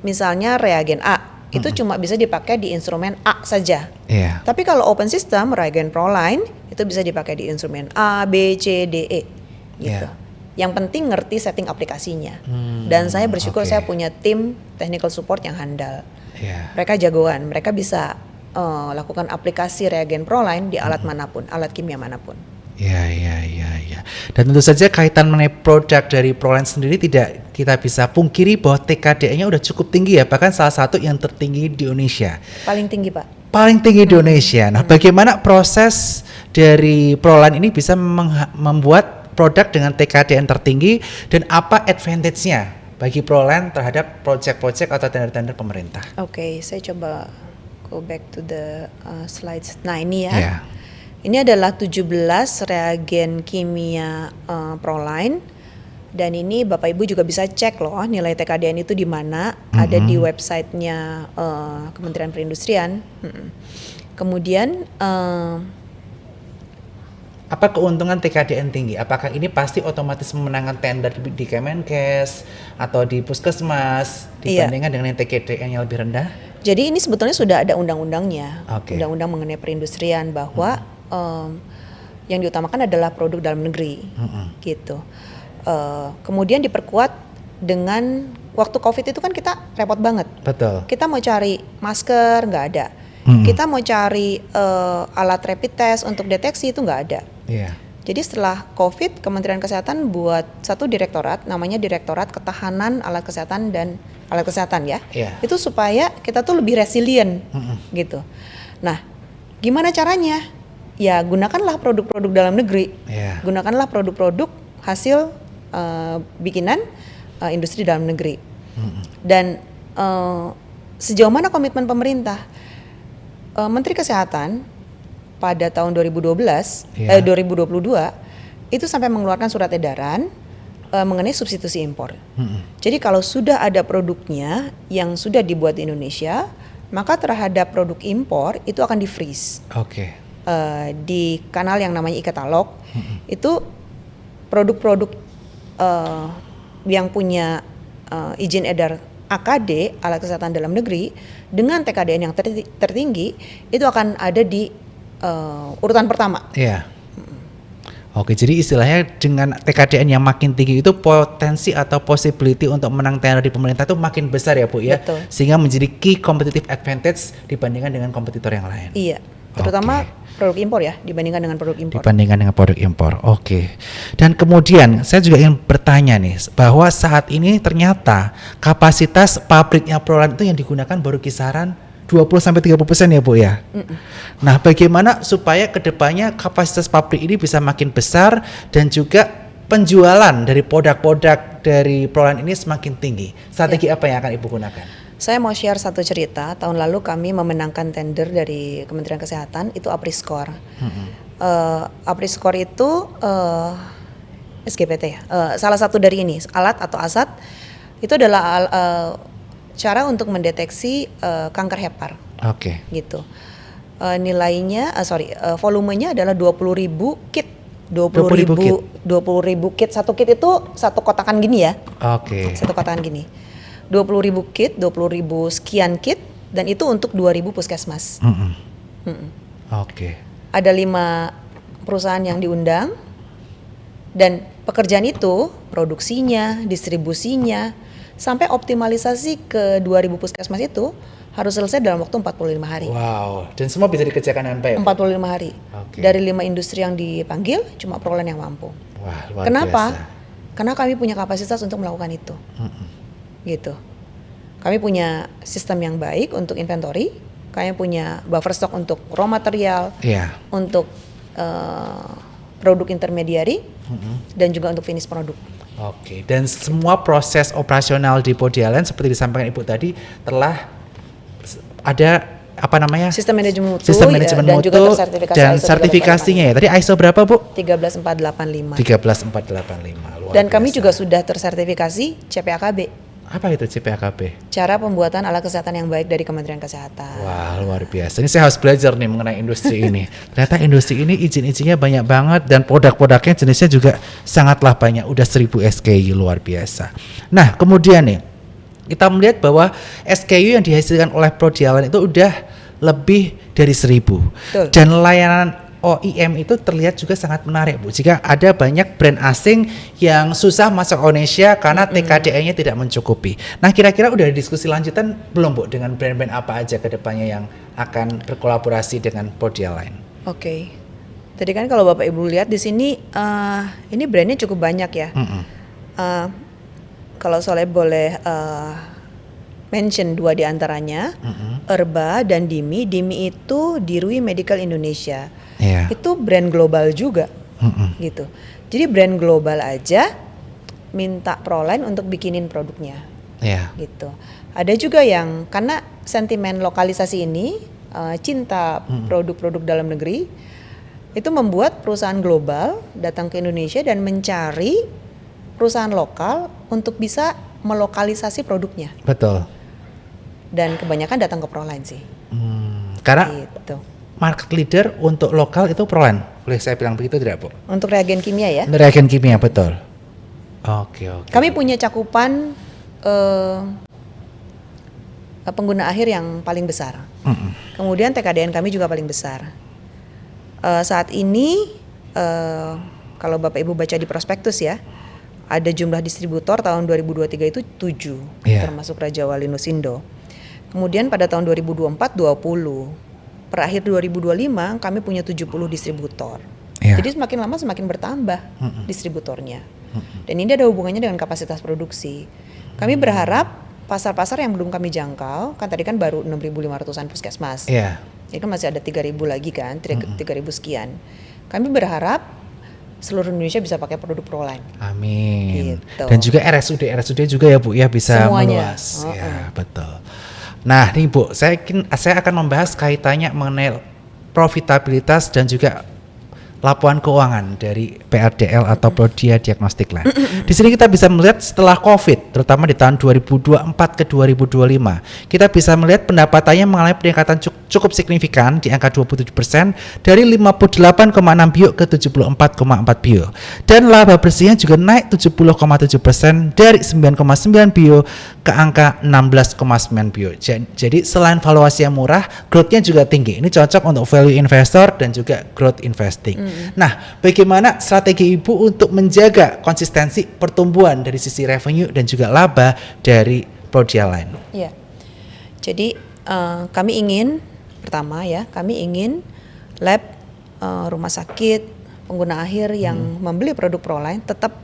misalnya reagen A, itu cuma bisa dipakai di instrumen A saja. Tapi kalau open system, reagen Proline, itu bisa dipakai di instrumen A, B, C, D, E. Gitu. Yang penting ngerti setting aplikasinya. Dan saya bersyukur saya punya tim technical support yang handal. Mereka jagoan, mereka bisa lakukan aplikasi reagen Proline di alat manapun, alat kimia manapun. Ya. Dan tentu saja kaitan mengenai produk dari Proline sendiri tidak kita bisa pungkiri bahwa TKDN-nya udah cukup tinggi ya, bahkan salah satu yang tertinggi di Indonesia. Paling tinggi Pak. Paling tinggi di Indonesia. Nah, bagaimana proses dari Proline ini bisa membuat produk dengan TKDN tertinggi dan apa advantage-nya bagi Proline terhadap project-project atau tender-tender pemerintah? Saya coba go back to the slides. Nah ini ya. Ini adalah 17 reagen kimia Proline, dan ini Bapak Ibu juga bisa cek loh nilai TKDN itu di mana, ada di websitenya Kementerian Perindustrian. Kemudian Apa keuntungan TKDN tinggi? Apakah ini pasti otomatis memenangkan tender di Kemenkes atau di Puskesmas dibandingkan dengan yang TKDN yang lebih rendah? Jadi ini sebetulnya sudah ada undang-undangnya, Oke. undang-undang mengenai perindustrian bahwa yang diutamakan adalah produk dalam negeri, gitu. Kemudian diperkuat dengan waktu COVID itu kan kita repot banget. Betul. Kita mau cari masker nggak ada, kita mau cari alat rapid test untuk deteksi itu nggak ada. Iya. Jadi setelah COVID, Kementerian Kesehatan buat satu direktorat, namanya Direktorat Ketahanan Alat Kesehatan dan Alat Kesehatan ya. Iya. Itu supaya kita tuh lebih resilient gitu. Nah, gimana caranya? Ya gunakanlah produk-produk dalam negeri. Iya. Gunakanlah produk-produk hasil bikinan industri dalam negeri. Dan sejauh mana komitmen pemerintah? Menteri Kesehatan pada tahun 2022 itu sampai mengeluarkan surat edaran mengenai substitusi impor. Jadi kalau sudah ada produknya yang sudah dibuat di Indonesia, maka terhadap produk impor itu akan di-freeze. Oke. Di kanal yang namanya e-katalog, itu produk-produk yang punya izin edar AKD, alat kesehatan dalam negeri, dengan TKDN yang tertinggi, itu akan ada di urutan pertama. Iya. Oke, jadi istilahnya dengan TKDN yang makin tinggi itu potensi atau possibility untuk menang tender di pemerintah itu makin besar ya Bu ya. Betul. Sehingga menjadi key competitive advantage dibandingkan dengan kompetitor yang lain. Iya, terutama produk impor ya, dibandingkan dengan produk impor. Dibandingkan dengan produk impor. Oke. Dan kemudian saya juga ingin bertanya nih, bahwa saat ini ternyata kapasitas pabriknya Proline itu yang digunakan baru kisaran 20-30% ya Bu ya. Nah, bagaimana supaya kedepannya kapasitas pabrik ini bisa makin besar dan juga penjualan dari produk-produk dari Proline ini semakin tinggi? Strategi apa yang akan Ibu gunakan? Saya mau share satu cerita. Tahun lalu kami memenangkan tender dari Kementerian Kesehatan, itu APRISCOR. APRISCOR itu SGPT ya. Salah satu dari ini, alat atau asat, itu adalah cara untuk mendeteksi kanker hepar. Oke. Gitu. Nilainya, volumenya adalah 20.000 kit. 20.000 kit. Satu kit itu satu kotakan gini ya. Oke. Satu kotakan gini. 20.000 kit, 20.000 sekian kit, dan itu untuk 2.000 puskesmas. Oke. Ada 5 perusahaan yang diundang, dan pekerjaan itu, produksinya, distribusinya, sampai optimalisasi ke 2.000 puskesmas itu harus selesai dalam waktu 45 hari. Wow, dan semua bisa dikerjakan dengan baik. 45 hari. Oke. Dari 5 industri yang dipanggil, cuma Proline yang mampu. Wah, luar Kenapa? biasa. Karena kami punya kapasitas untuk melakukan itu. Gitu. Kami punya sistem yang baik untuk inventory, kami punya buffer stock untuk raw material, Iya. untuk produk intermediary, dan juga untuk finish produk. Oke, dan semua proses operasional di Podialen seperti disampaikan Ibu tadi telah ada apa namanya? Sistem manajemen mutu, Sistem manajemen dan mutu juga tersertifikasi dan ISO sertifikasinya ya. Tadi ISO berapa Bu? 13485. 13485. Luar Dan kami biasa. juga sudah tersertifikasi CPAKB. Apa itu CPAKB? Cara pembuatan alat kesehatan yang baik dari Kementerian Kesehatan. Wah, luar biasa. Ini saya harus belajar nih mengenai industri ini. Ternyata industri ini izin-izinnya banyak banget dan produk-produknya jenisnya juga sangatlah banyak. Udah 1000 SKU, luar biasa. Nah, kemudian nih kita melihat bahwa SKU yang dihasilkan oleh Prodialen itu udah lebih dari 1000. Betul. Dan layanan OEM itu terlihat juga sangat menarik Bu. Jika ada banyak brand asing yang susah masuk Indonesia karena TKDN-nya tidak mencukupi. Nah, kira-kira udah ada diskusi lanjutan belum Bu dengan brand-brand apa aja ke depannya yang akan berkolaborasi dengan Prodialen? Oke. Tadi kan kalau Bapak Ibu lihat di sini, ini brandnya cukup banyak ya. Kalau saya boleh mention 2 diantaranya, Erba dan Dimi. Dimi itu Dirui Medical Indonesia. Iya. Itu brand global juga, gitu. Jadi brand global aja minta Proline untuk bikinin produknya, Iya. gitu. Ada juga yang karena sentimen lokalisasi ini, cinta produk-produk dalam negeri, itu membuat perusahaan global datang ke Indonesia dan mencari perusahaan lokal untuk bisa melokalisasi produknya. Betul. Dan kebanyakan datang ke Proline sih. Karena Gitu. market leader untuk lokal itu Proline. Boleh saya bilang begitu tidak, Bu? Untuk reagen kimia ya. Reagen kimia, betul. Oke. Kami punya cakupan pengguna akhir yang paling besar. Kemudian TKDN kami juga paling besar. Saat ini kalau Bapak Ibu baca di prospektus ya, ada jumlah distributor tahun 2023 itu 7, termasuk Raja Wali Nusindo. Kemudian pada tahun 2024 20. Per akhir 2025 kami punya 70 distributor. Jadi semakin lama semakin bertambah distributornya. Dan ini ada hubungannya dengan kapasitas produksi. Kami berharap pasar-pasar yang belum kami jangkau, kan tadi kan baru 6.500-an puskesmas. Ini kan masih ada 3.000 lagi kan, 3.000 sekian. Kami berharap seluruh Indonesia bisa pakai produk Proline. Amin. Gitu. Dan juga RSUD juga ya Bu ya bisa semuanya meluas. Ya, betul. Nah, nih Bu, saya akan membahas kaitannya mengenai profitabilitas dan juga laporan keuangan dari PRDL atau Prodia Diagnostic Line. Di sini kita bisa melihat setelah COVID, terutama di tahun 2024 ke 2025, kita bisa melihat pendapatannya mengalami peningkatan cukup signifikan di angka 27% dari 58,6 bio ke 74,4 bio. Dan laba bersihnya juga naik 70,7% dari 9,9 bio ke angka 16,9 bio. Jadi selain valuasi yang murah, growth-nya juga tinggi. Ini cocok untuk value investor dan juga growth investing. Nah, bagaimana strategi Ibu untuk menjaga konsistensi pertumbuhan dari sisi revenue dan juga laba dari Prodia Line? Iya. Jadi kami ingin kami ingin lab, rumah sakit, pengguna akhir yang membeli produk Proline tetap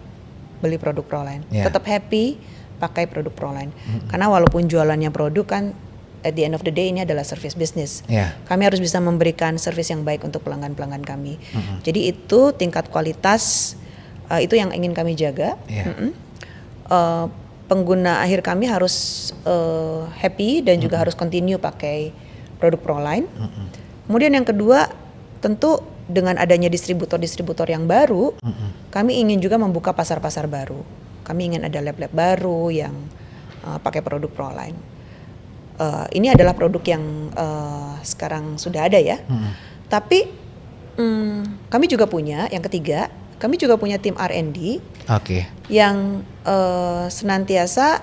beli produk Proline, tetap happy pakai produk Proline. Karena walaupun jualannya produk kan at the end of the day ini adalah service business. Kami harus bisa memberikan service yang baik untuk pelanggan-pelanggan kami. Jadi itu tingkat kualitas itu yang ingin kami jaga. Pengguna akhir kami harus happy dan juga harus continue pakai produk Proline. Kemudian yang kedua, tentu dengan adanya distributor-distributor yang baru, kami ingin juga membuka pasar-pasar baru. Kami ingin ada lab-lab baru yang pakai produk Proline. Ini adalah produk yang sekarang sudah ada ya. Tapi kami juga punya yang ketiga, kami juga punya tim R&D yang senantiasa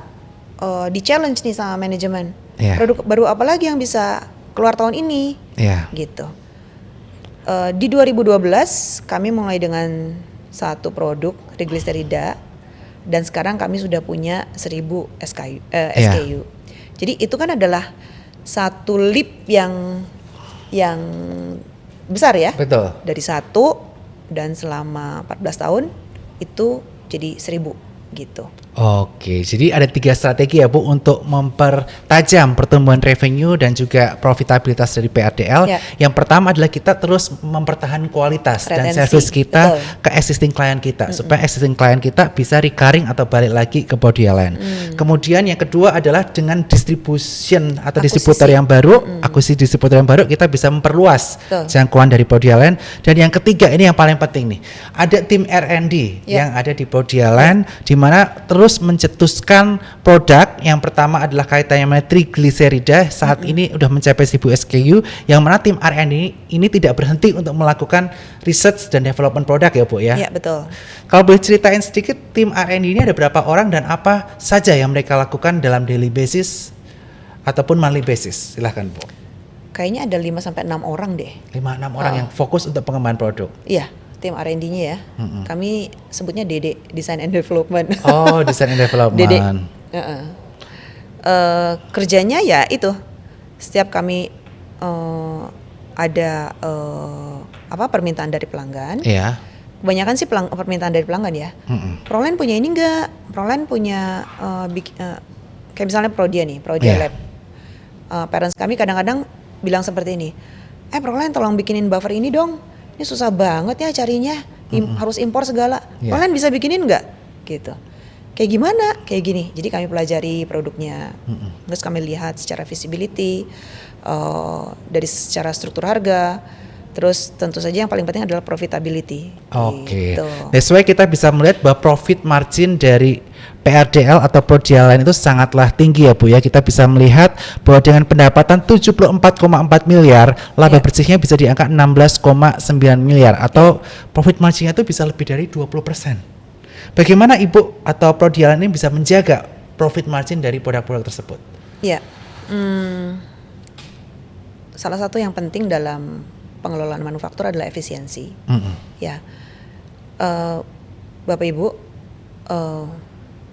di-challenge nih sama manajemen. Produk baru apa lagi yang bisa keluar tahun ini? Gitu. Di 2012 kami mulai dengan satu produk Triglycerida dan sekarang kami sudah punya 1000 SKU. Jadi itu kan adalah satu leap yang besar ya. Betul. Dari 1 dan selama 14 tahun itu jadi 1000 gitu. Oke, jadi ada 3 strategi ya Bu untuk mempertajam pertumbuhan revenue dan juga profitabilitas dari PRDL. Yang pertama adalah kita terus mempertahankan kualitas dan service kita ke existing klien kita supaya existing klien kita bisa recurring atau balik lagi ke Prodia Line. Kemudian yang kedua adalah dengan distribution atau distributor yang baru, akuisisi distributor yang baru kita bisa memperluas jangkauan dari Prodia Line. Dan yang ketiga ini yang paling penting nih, ada tim R&D yang ada di Prodia Line di mana terus mencetuskan produk. Yang pertama adalah kaitannya dengan Triglycerida, saat ini udah mencapai 1000 SKU, yang mana tim R&D ini tidak berhenti untuk melakukan research dan development produk ya Bu ya. Iya betul. Kalau boleh ceritain sedikit tim R&D ini ada berapa orang dan apa saja yang mereka lakukan dalam daily basis ataupun monthly basis? Silahkan Bu. Kayaknya ada 5-6 orang deh. 5-6 orang yang fokus untuk pengembangan produk. Iya. Tim R&D-nya ya, kami sebutnya DD, Design and Development. Oh, Design and Development. DD. Kerjanya ya itu, setiap kami ada permintaan dari pelanggan. Kebanyakan sih permintaan dari pelanggan ya. Proline punya ini enggak? Proline punya kayak misalnya Prodia nih, Prodia Lab. Parents kami kadang-kadang bilang seperti ini, Proline tolong bikinin buffer ini dong. Ini susah banget ya carinya, harus impor segala. Kalian bisa bikinin nggak? Gitu. Kayak gimana? Kayak gini. Jadi kami pelajari produknya, terus kami lihat secara visibility, dari secara struktur harga, Terus tentu saja yang paling penting adalah profitability. Oke. Gitu. That's why kita bisa melihat bahwa profit margin dari PRDL atau Prodial Line itu sangatlah tinggi ya Bu ya. Kita bisa melihat bahwa dengan pendapatan 74,4 miliar, laba Ya. bersihnya bisa di angka 16,9 miliar atau profit marginnya itu bisa lebih dari 20%. Bagaimana Ibu atau Prodial Line ini bisa menjaga profit margin dari produk-produk tersebut? Ya. Salah satu yang penting dalam pengelolaan manufaktur adalah efisiensi. Ya, Bapak Ibu,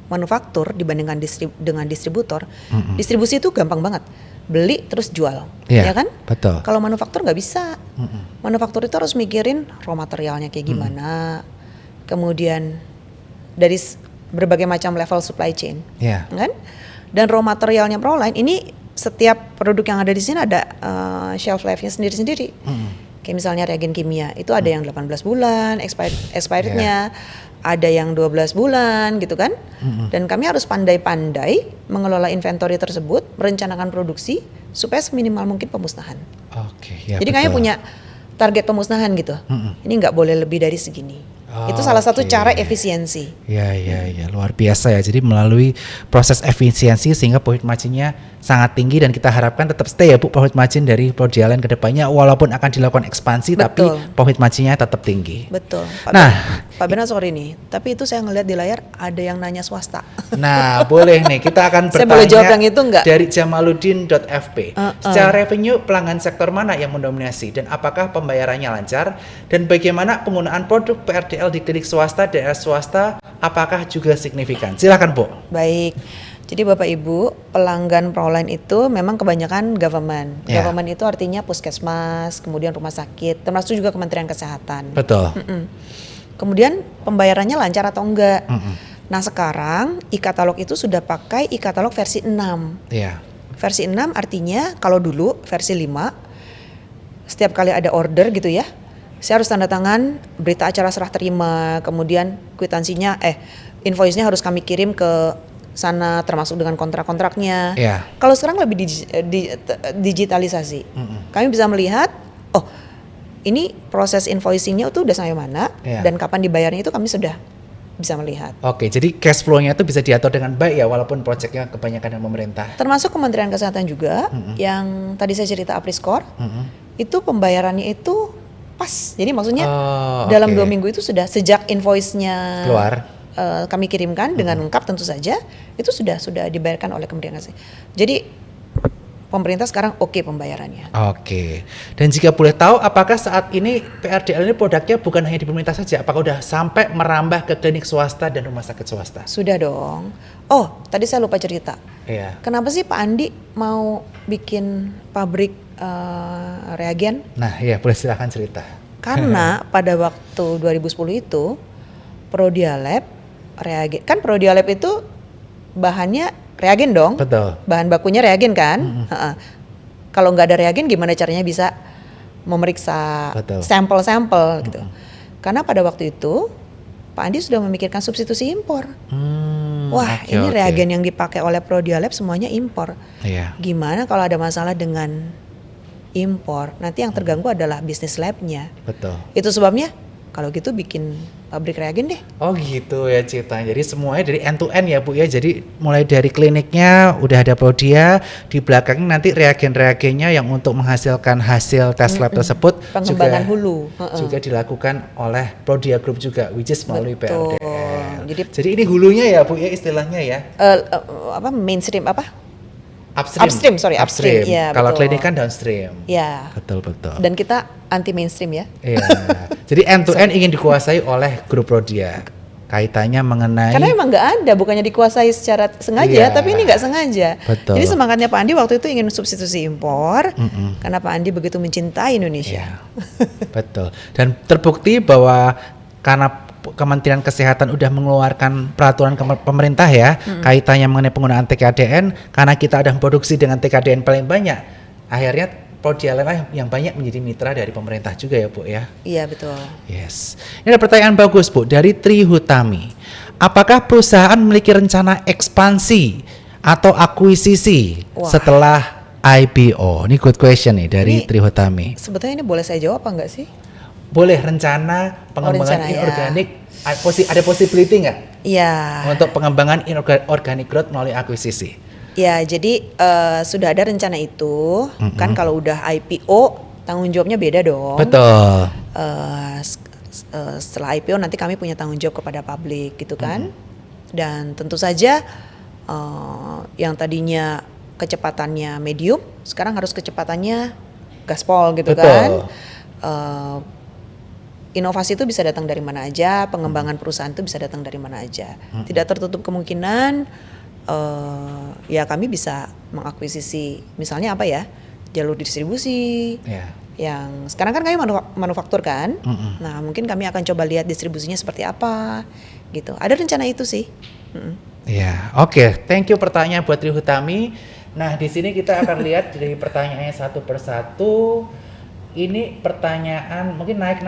manufaktur dibandingkan dengan distributor, distribusi itu gampang banget, beli terus jual, Iya, ya kan? betul. Kalau manufaktur nggak bisa, manufaktur itu harus mikirin raw materialnya kayak gimana, kemudian dari berbagai macam level supply chain, Iya. kan? Dan raw materialnya Proline ini setiap produk yang ada di sini ada shelf life-nya sendiri-sendiri. Kayak misalnya reagen kimia, itu ada yang 18 bulan expirednya, ada yang 12 bulan gitu kan. Dan kami harus pandai-pandai mengelola inventory tersebut, merencanakan produksi supaya seminimal mungkin pemusnahan. Oke, ya. Jadi kami punya target pemusnahan gitu. Ini nggak boleh lebih dari segini. Itu salah satu Oke. cara efisiensi. Ya, luar biasa ya. Jadi melalui proses efisiensi sehingga profit marginnya sangat tinggi dan kita harapkan tetap stay ya Bu profit margin dari Prodial Line ke depannya walaupun akan dilakukan ekspansi tapi Betul. profit marginnya tetap tinggi. Betul. Nah, Pak Bernard sorry nih, tapi itu saya ngeliat di layar ada yang nanya swasta. Nah, boleh nih kita akan Saya bertanya boleh jawab yang itu nggak? dari Jamaludin.fp. Secara revenue pelanggan sektor mana yang mendominasi dan apakah pembayarannya lancar dan bagaimana penggunaan produk PRDL di klinik swasta daerah swasta apakah juga signifikan? Silakan Bu. Baik. Jadi Bapak Ibu, pelanggan Proline itu memang kebanyakan government. Ya. Government itu artinya puskesmas, kemudian rumah sakit, termasuk juga Kementerian Kesehatan. Betul. Kemudian pembayarannya lancar atau enggak? Nah sekarang e-katalog itu sudah pakai e-katalog versi 6. Iya. Versi 6 artinya kalau dulu versi 5 setiap kali ada order gitu ya, saya harus tanda tangan berita acara serah terima, kemudian kwitansinya invoice-nya harus kami kirim ke sana termasuk dengan kontrak-kontraknya. Iya. Kalau sekarang lebih digitalisasi. Kami bisa melihat ini proses invoicing-nya itu udah sampai mana Iya. dan kapan dibayarnya itu kami sudah bisa melihat. Oke, jadi cash flow-nya itu bisa diatur dengan baik ya walaupun proyeknya kebanyakan yang pemerintah. Termasuk Kementerian Kesehatan juga yang tadi saya cerita Apriscore, itu pembayarannya itu pas. Jadi maksudnya dalam 2 minggu itu sudah sejak invoice-nya Keluar. Kami kirimkan dengan lengkap tentu saja itu sudah dibayarkan oleh Kementerian Kesehatan. Jadi pemerintah sekarang oke pembayarannya. Oke. Dan jika boleh tahu apakah saat ini PRDL ini produknya bukan hanya di pemerintah saja, apakah udah sampai merambah ke klinik swasta dan rumah sakit swasta? Sudah dong. Oh, tadi saya lupa cerita. Iya. Kenapa sih Pak Andi mau bikin pabrik reagen? Nah, iya boleh silakan cerita. Karena pada waktu 2010 itu Prodialab reagen, kan Prodialab itu bahannya reagen dong. Betul. Bahan bakunya reagen kan. Kalau nggak ada reagen gimana caranya bisa memeriksa Betul. sampel-sampel gitu. Karena pada waktu itu Pak Andi sudah memikirkan substitusi impor. Wah, Oke, ini oke. reagen yang dipakai oleh Prodialab semuanya impor. Iya. Gimana kalau ada masalah dengan impor? Nanti yang terganggu adalah bisnis labnya. Betul. Itu sebabnya kalau gitu bikin pabrik reagen deh. Oh gitu ya ceritanya. Jadi semuanya dari end to end ya Bu ya. Jadi mulai dari kliniknya udah ada Prodia, di belakangnya nanti reagen-reagennya yang untuk menghasilkan hasil tes lab tersebut Pengembangan juga, hulu. juga dilakukan oleh Prodia Group juga, which is melalui Betul. PRDL. Jadi- Jadi ini hulunya ya Bu ya istilahnya ya. Mainstream apa? Upstream. Upstream. Iya, Kalau betul. klinik kan downstream. Ya. Betul. Dan kita anti mainstream ya. Iya. Jadi end to end ingin dikuasai oleh grup Prodia. Kaitannya mengenai Karena memang nggak ada, bukannya dikuasai secara sengaja, Iya. tapi ini nggak sengaja. Betul. Jadi semangatnya Pak Andi waktu itu ingin substitusi impor, karena Pak Andi begitu mencintai Indonesia. Iya, betul. Dan terbukti bahwa karena Kementerian Kesehatan udah mengeluarkan peraturan pemerintah ya, kaitannya mengenai penggunaan TKDN, karena kita ada produksi dengan TKDN paling banyak, akhirnya Prodial lah yang banyak menjadi mitra dari pemerintah juga ya Bu ya. Iya betul. Yes. Ini ada pertanyaan bagus Bu dari Tri Hutami. Apakah perusahaan memiliki rencana ekspansi atau akuisisi Wah. setelah IPO? Ini good question nih dari Ini- Trihutami. Sebetulnya ini boleh saya jawab apa enggak sih? Boleh rencana pengembangan rencana, ya. inorganik, ada possibility nggak Iya. untuk pengembangan organic growth melalui akuisisi? Ya, jadi sudah ada rencana itu. Kan kalau udah IPO tanggung jawabnya beda dong. Betul. Setelah IPO nanti kami punya tanggung jawab kepada publik gitu kan. Dan tentu saja yang tadinya kecepatannya medium sekarang harus kecepatannya gaspol gitu Betul. kan. Inovasi itu bisa datang dari mana aja, pengembangan perusahaan itu bisa datang dari mana aja. Tidak tertutup kemungkinan ya kami bisa mengakuisisi misalnya apa ya, jalur distribusi. Ya. Yang sekarang kan kami manufaktur kan. Nah, mungkin kami akan coba lihat distribusinya seperti apa gitu. Ada rencana itu sih. Ya, oke. Thank you pertanyaan buat Trihutami. Nah, di sini kita akan lihat dari pertanyaannya satu persatu. Ini pertanyaan mungkin naik.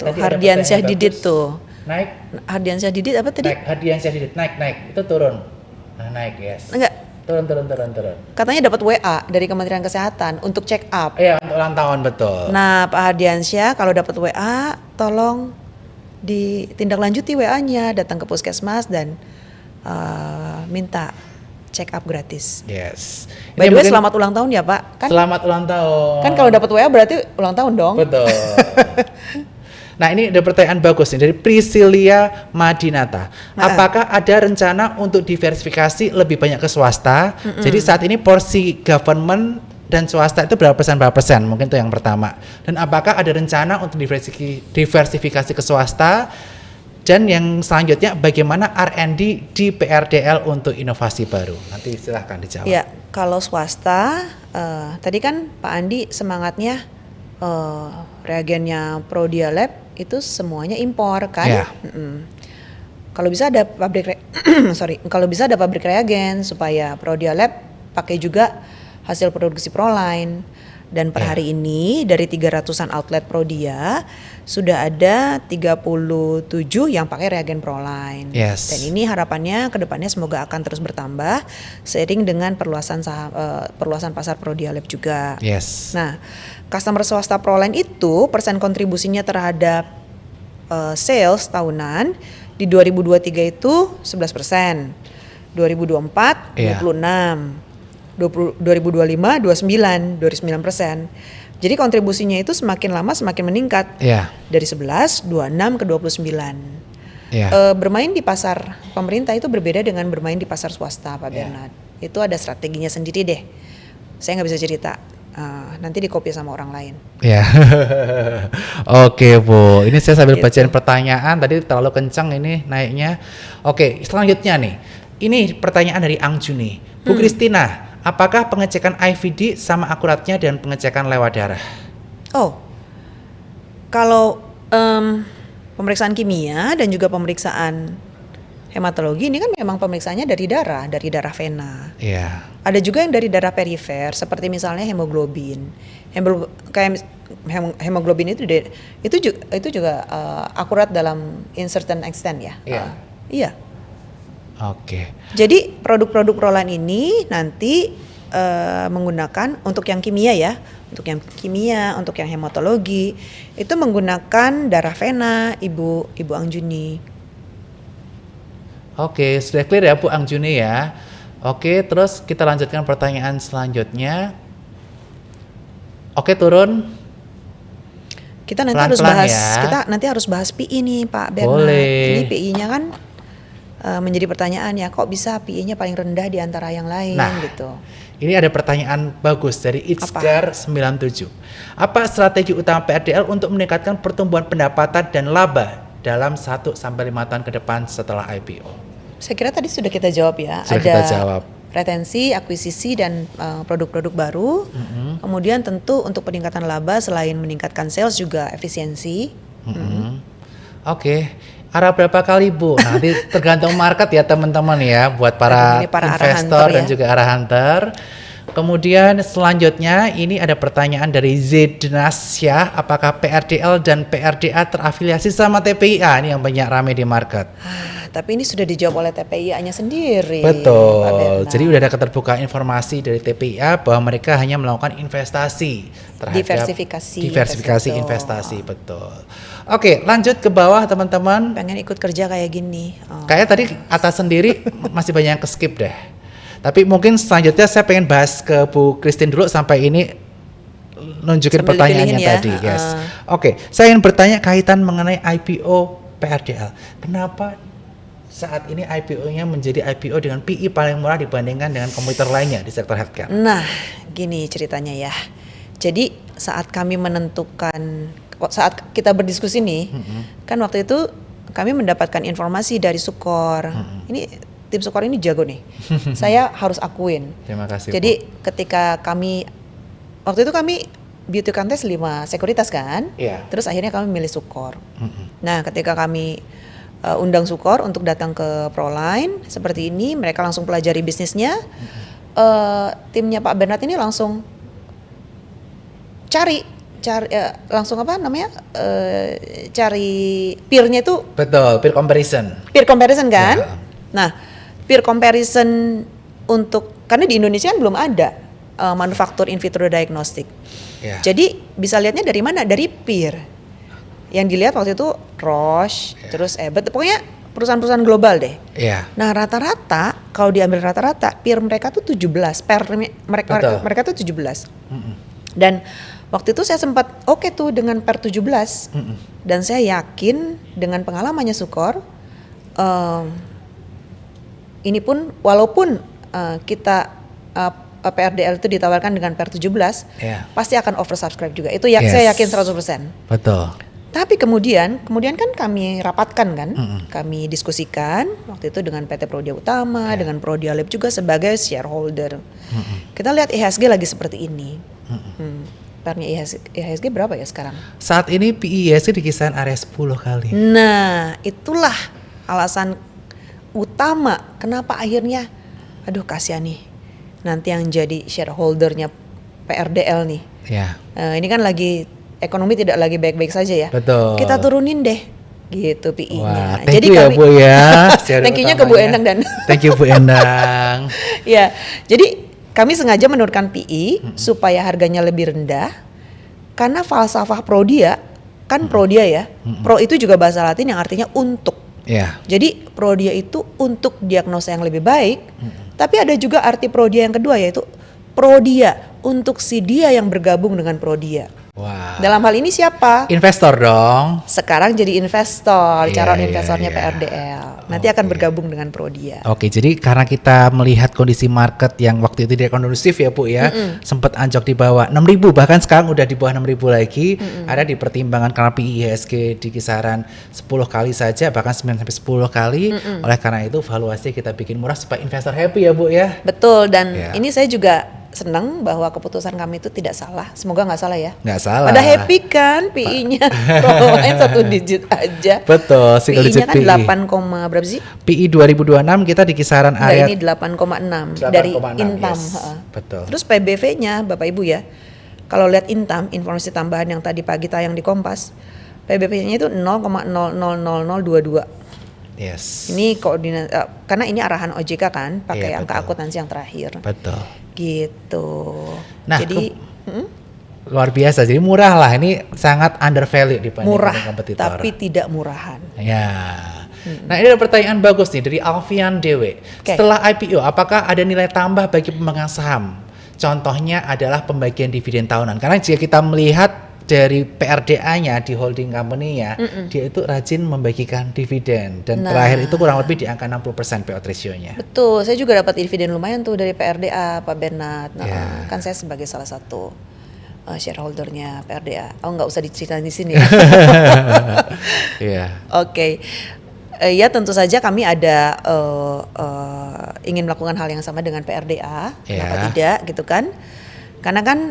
Tuh, Tadi ada Hardiansyah pertanyaan Didit bagus. tuh. Naik. Hardiansyah Didit apa tadi? Hardiansyah Didit naik. Itu turun. Nah, naik, yes. Enggak, Turun. katanya dapat WA dari Kementerian Kesehatan untuk check up. Iya, untuk ulang tahun betul. Nah, Pak Hardiansyah kalau dapat WA tolong ditindaklanjuti WA-nya, datang ke puskesmas dan minta check up gratis. Yes. By the way, mungkin- selamat ulang tahun ya Pak. Kan, Selamat ulang tahun. kan kalau dapat WA berarti ulang tahun dong. Betul. Nah, ini ada pertanyaan bagus nih dari Priscilia Madinata. Apakah ada rencana untuk diversifikasi lebih banyak ke swasta? Jadi saat ini porsi government dan swasta itu berapa persen? Mungkin itu yang pertama. Dan apakah ada rencana untuk diversifikasi ke swasta? Dan yang selanjutnya bagaimana R&D di PRDL untuk inovasi baru? Nanti silahkan dijawab. Ya, kalau swasta, tadi kan Pak Andi semangatnya reagennya Prodia Lab itu semuanya impor kan. Ya. Kalau bisa ada pabrik kalau bisa ada pabrik reagen supaya Prodia Lab pakai juga hasil produksi Proline. Dan per hari ini dari 300-an outlet Prodia sudah ada 37 yang pakai reagen Proline. Yes. Dan ini harapannya ke depannya semoga akan terus bertambah seiring dengan perluasan pasar Prodia Lab juga. Yes. Nah, customer swasta Proline itu persen kontribusinya terhadap sales tahunan di 2023 itu 11%, 2024 Iya. 26%. 2025 29%. Jadi kontribusinya itu semakin lama semakin meningkat. Ya. Dari 11, 26 ke 29. Ya. Bermain di pasar pemerintah itu berbeda dengan bermain di pasar swasta, Pak Bernard. Itu ada strateginya sendiri deh. Saya nggak bisa cerita. Nanti di-copy sama orang lain. Ya. Oke, Bu. Ini saya sambil Gitu. bacain pertanyaan. Tadi terlalu kencang ini naiknya. Oke, selanjutnya nih. Ini pertanyaan dari Ang Juni. Bu Kristina, apakah pengecekan IVD sama akuratnya dan pengecekan lewat darah? Oh, kalau pemeriksaan kimia dan juga pemeriksaan hematologi ini kan memang pemeriksaannya dari darah vena. Iya. Ada juga yang dari darah perifer, seperti misalnya hemoglobin. Hemoglobin itu juga akurat dalam in certain extent ya. Iya. Iya. Oke. Jadi produk-produk Proline ini nanti menggunakan untuk yang kimia ya, untuk yang hematologi itu menggunakan darah vena Ibu Angjuni. Oke, sudah clear ya Bu Angjuni ya. Oke, terus kita lanjutkan pertanyaan selanjutnya. Oke, turun. Kita nanti Pelan-pelan ya. kita nanti harus bahas PI nih Pak Bernard. Boleh. Ini PI-nya kan menjadi pertanyaan ya, kok bisa PI-nya paling rendah di antara yang lain gitu. Ini ada pertanyaan bagus dari Itzgar 97. Apa strategi utama PRDL untuk meningkatkan pertumbuhan pendapatan dan laba dalam 1 sampai 5 tahun ke depan setelah IPO? Saya kira tadi sudah kita jawab ya. Sudah Ada kita jawab. retensi, akuisisi dan produk-produk baru. Kemudian tentu untuk peningkatan laba selain meningkatkan sales juga efisiensi. Oke. Arah berapa kali Bu? Nanti tergantung market ya teman-teman ya, buat para Ini para arah investor hunter dan ya. juga arah hunter. Kemudian selanjutnya ini ada pertanyaan dari Zednasya, apakah PRDL dan PRDA terafiliasi sama TPIA? Ini yang banyak rame di market. Tapi ini sudah dijawab oleh TPIA-nya sendiri. Betul. Pak Bernard. Jadi udah ada keterbukaan informasi dari TPIA bahwa mereka hanya melakukan investasi terhadap diversifikasi investasi, betul. Oke, lanjut ke bawah teman-teman. Pengen ikut kerja kayak gini. Kayak tadi atas sendiri masih banyak yang ke-skip deh. Tapi mungkin selanjutnya saya pengen bahas ke Bu Christine dulu sampai ini nunjukin Sambil pertanyaannya dipilihin ya. tadi, yes. Oke, saya ingin bertanya kaitan mengenai IPO PRDL. Kenapa saat ini IPO-nya menjadi IPO dengan PI paling murah dibandingkan dengan kompetitor lainnya di sektor healthcare? Nah, gini ceritanya ya. Jadi saat kami menentukan, saat kita berdiskusi nih, kan waktu itu kami mendapatkan informasi dari Sukor. Ini tim Sukor ini jago nih. Saya harus akuin. Terima kasih. Jadi ketika kami waktu itu kami beauty contest 5 sekuritas kan, terus akhirnya kami milih Sukor. Nah, ketika kami undang Sukor untuk datang ke Proline seperti ini, mereka langsung pelajari bisnisnya. Timnya Pak Bernard ini langsung cari langsung apa namanya cari peer-nya itu. Betul, peer comparison Kan? Ya. Nah, peer comparison karena di Indonesia kan belum ada manufaktur in vitro diagnostik. Ya. Jadi bisa lihatnya dari mana? Dari peer. Yang dilihat waktu itu Roche, terus Abbott, pokoknya perusahaan-perusahaan global deh. Iya. Nah, rata-rata kalau diambil rata-rata peer mereka tuh 17, mereka tuh 17. Dan waktu itu saya sempat oke tuh dengan per 17. Dan saya yakin dengan pengalamannya Sukor, ini pun walaupun kita PRDL itu ditawarkan dengan per 17, pasti akan oversubscribe juga. Itu saya yakin 100%. Betul. Tapi kemudian kan kami rapatkan kan, kami diskusikan waktu itu dengan PT Prodia Utama, dengan Prodia Lab juga sebagai shareholder. Kita lihat IHSG lagi seperti ini. Pernya IHSG berapa ya sekarang? Saat ini PI IHSG di kisaran area 10 kali. Nah, itulah alasan utama kenapa akhirnya, aduh kasihan nih, nanti yang jadi shareholdernya PRDL nih. Ya. Ini kan lagi ekonomi tidak lagi baik-baik saja ya. Betul. Kita turunin deh gitu PI-nya. Jadi ya Bu ya. Thank you-nya ke Bu Endang dan thank you Bu Endang. Ya, jadi kami sengaja menurunkan PI supaya harganya lebih rendah. Karena falsafah Prodia kan Prodia ya. Pro itu juga bahasa Latin yang artinya untuk. Ya. Jadi Prodia itu untuk diagnosa yang lebih baik. Tapi ada juga arti Prodia yang kedua yaitu Prodia untuk si dia yang bergabung dengan Prodia. Wow. Dalam hal ini siapa? Investor dong. Sekarang jadi investor, calon investornya iya. PRDL. Nanti akan bergabung dengan Prodia. Oke, jadi karena kita melihat kondisi market yang waktu itu tidak kondusif ya Bu ya, sempat anjlok di bawah 6.000, bahkan sekarang udah di bawah 6.000 lagi. Ada di pertimbangan karena PI IHSG di kisaran 10 kali saja, bahkan 9 sampai 10 kali. Oleh karena itu valuasi kita bikin murah supaya investor happy ya Bu ya. Betul, dan ini saya juga senang bahwa keputusan kami itu tidak salah. Semoga nggak salah ya. Nggak salah. Pada happy kan PI-nya. Proline 1 digit aja. Betul, single digit PI-nya kan 8, berapa sih? PI 2026 kita di kisaran area. Ini 8,6 dari Intam. Yes. Betul. Terus PBV-nya Bapak Ibu ya. Kalau lihat Intam, informasi tambahan yang tadi pagi tayang di Kompas, PBV-nya itu 0,000022. Yes. Ini karena ini arahan OJK kan, pakai angka akuntansi yang terakhir. Betul. Gitu. Nah, jadi luar biasa. Jadi murah lah. Ini sangat undervalue dibandingkan kompetitor. Tapi tidak murahan. Ya. Nah, ini ada pertanyaan bagus nih dari Alfian Dewe. Setelah IPO, apakah ada nilai tambah bagi pemegang saham? Contohnya adalah pembagian dividen tahunan. Karena jika kita melihat dari PRDA-nya di holding company-nya, dia itu rajin membagikan dividen dan terakhir itu kurang lebih di angka 60% payout ratio-nya. Betul, saya juga dapat dividen lumayan tuh dari PRDA Pak Bernard. Kan saya sebagai salah satu shareholdernya PRDA. Oh, nggak usah diceritain di sini. Oke. Ya tentu saja kami ada ingin melakukan hal yang sama dengan PRDA, kenapa tidak gitu kan? Karena kan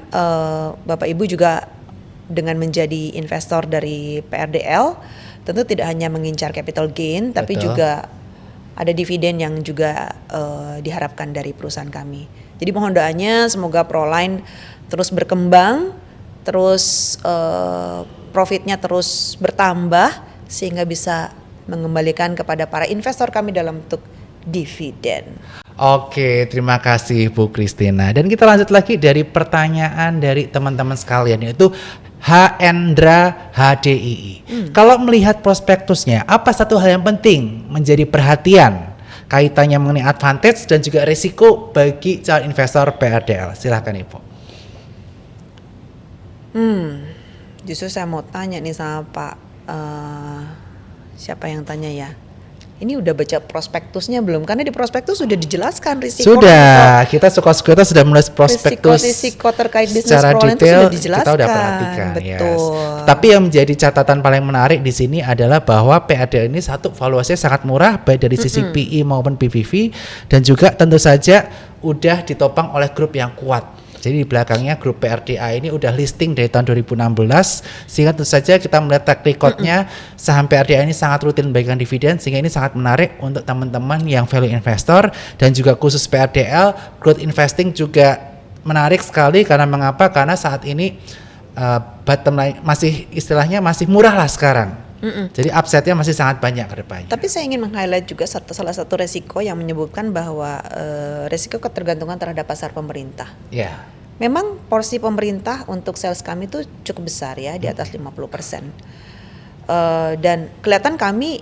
Bapak Ibu juga dengan menjadi investor dari PRDL tentu tidak hanya mengincar capital gain, tapi juga ada dividen yang juga diharapkan dari perusahaan kami. Jadi mohon doanya semoga Proline terus berkembang, terus profitnya terus bertambah sehingga bisa mengembalikan kepada para investor kami dalam bentuk dividen. Oke, terima kasih Bu Christina. Dan kita lanjut lagi dari pertanyaan dari teman-teman sekalian, yaitu Hendra HDII. Kalau melihat prospektusnya, apa satu hal yang penting menjadi perhatian kaitannya mengenai advantage dan juga risiko bagi calon investor PRDL? Silahkan Ibu. Justru saya mau tanya nih sama Pak, siapa yang tanya ya? Ini udah baca prospektusnya belum? Karena di prospektus sudah dijelaskan risiko. Sudah, kita suka-suka sudah menulis prospektus risiko terkait bisnis secara Proline itu detail, sudah dijelaskan. kita udah perhatikan. Betul. Yes. Tapi yang menjadi catatan paling menarik di sini adalah bahwa PRDL ini satu valuasinya sangat murah baik dari sisi PE maupun PBV, dan juga tentu saja udah ditopang oleh grup yang kuat. Jadi di belakangnya grup PRDA ini udah listing dari tahun 2016, sehingga tentu saja kita melihat track recordnya saham PRDA ini sangat rutin memberikan dividen, sehingga ini sangat menarik untuk teman-teman yang value investor, dan juga khusus PRDL growth investing juga menarik sekali. Karena mengapa? Karena saat ini bottom line masih istilahnya masih murah lah sekarang. Jadi upside-nya masih sangat banyak ke depannya. Tapi saya ingin meng-highlight juga salah satu resiko yang menyebutkan bahwa resiko ketergantungan terhadap pasar pemerintah. Ya. Memang porsi pemerintah untuk sales kami itu cukup besar ya, di atas 50%. Dan kelihatan kami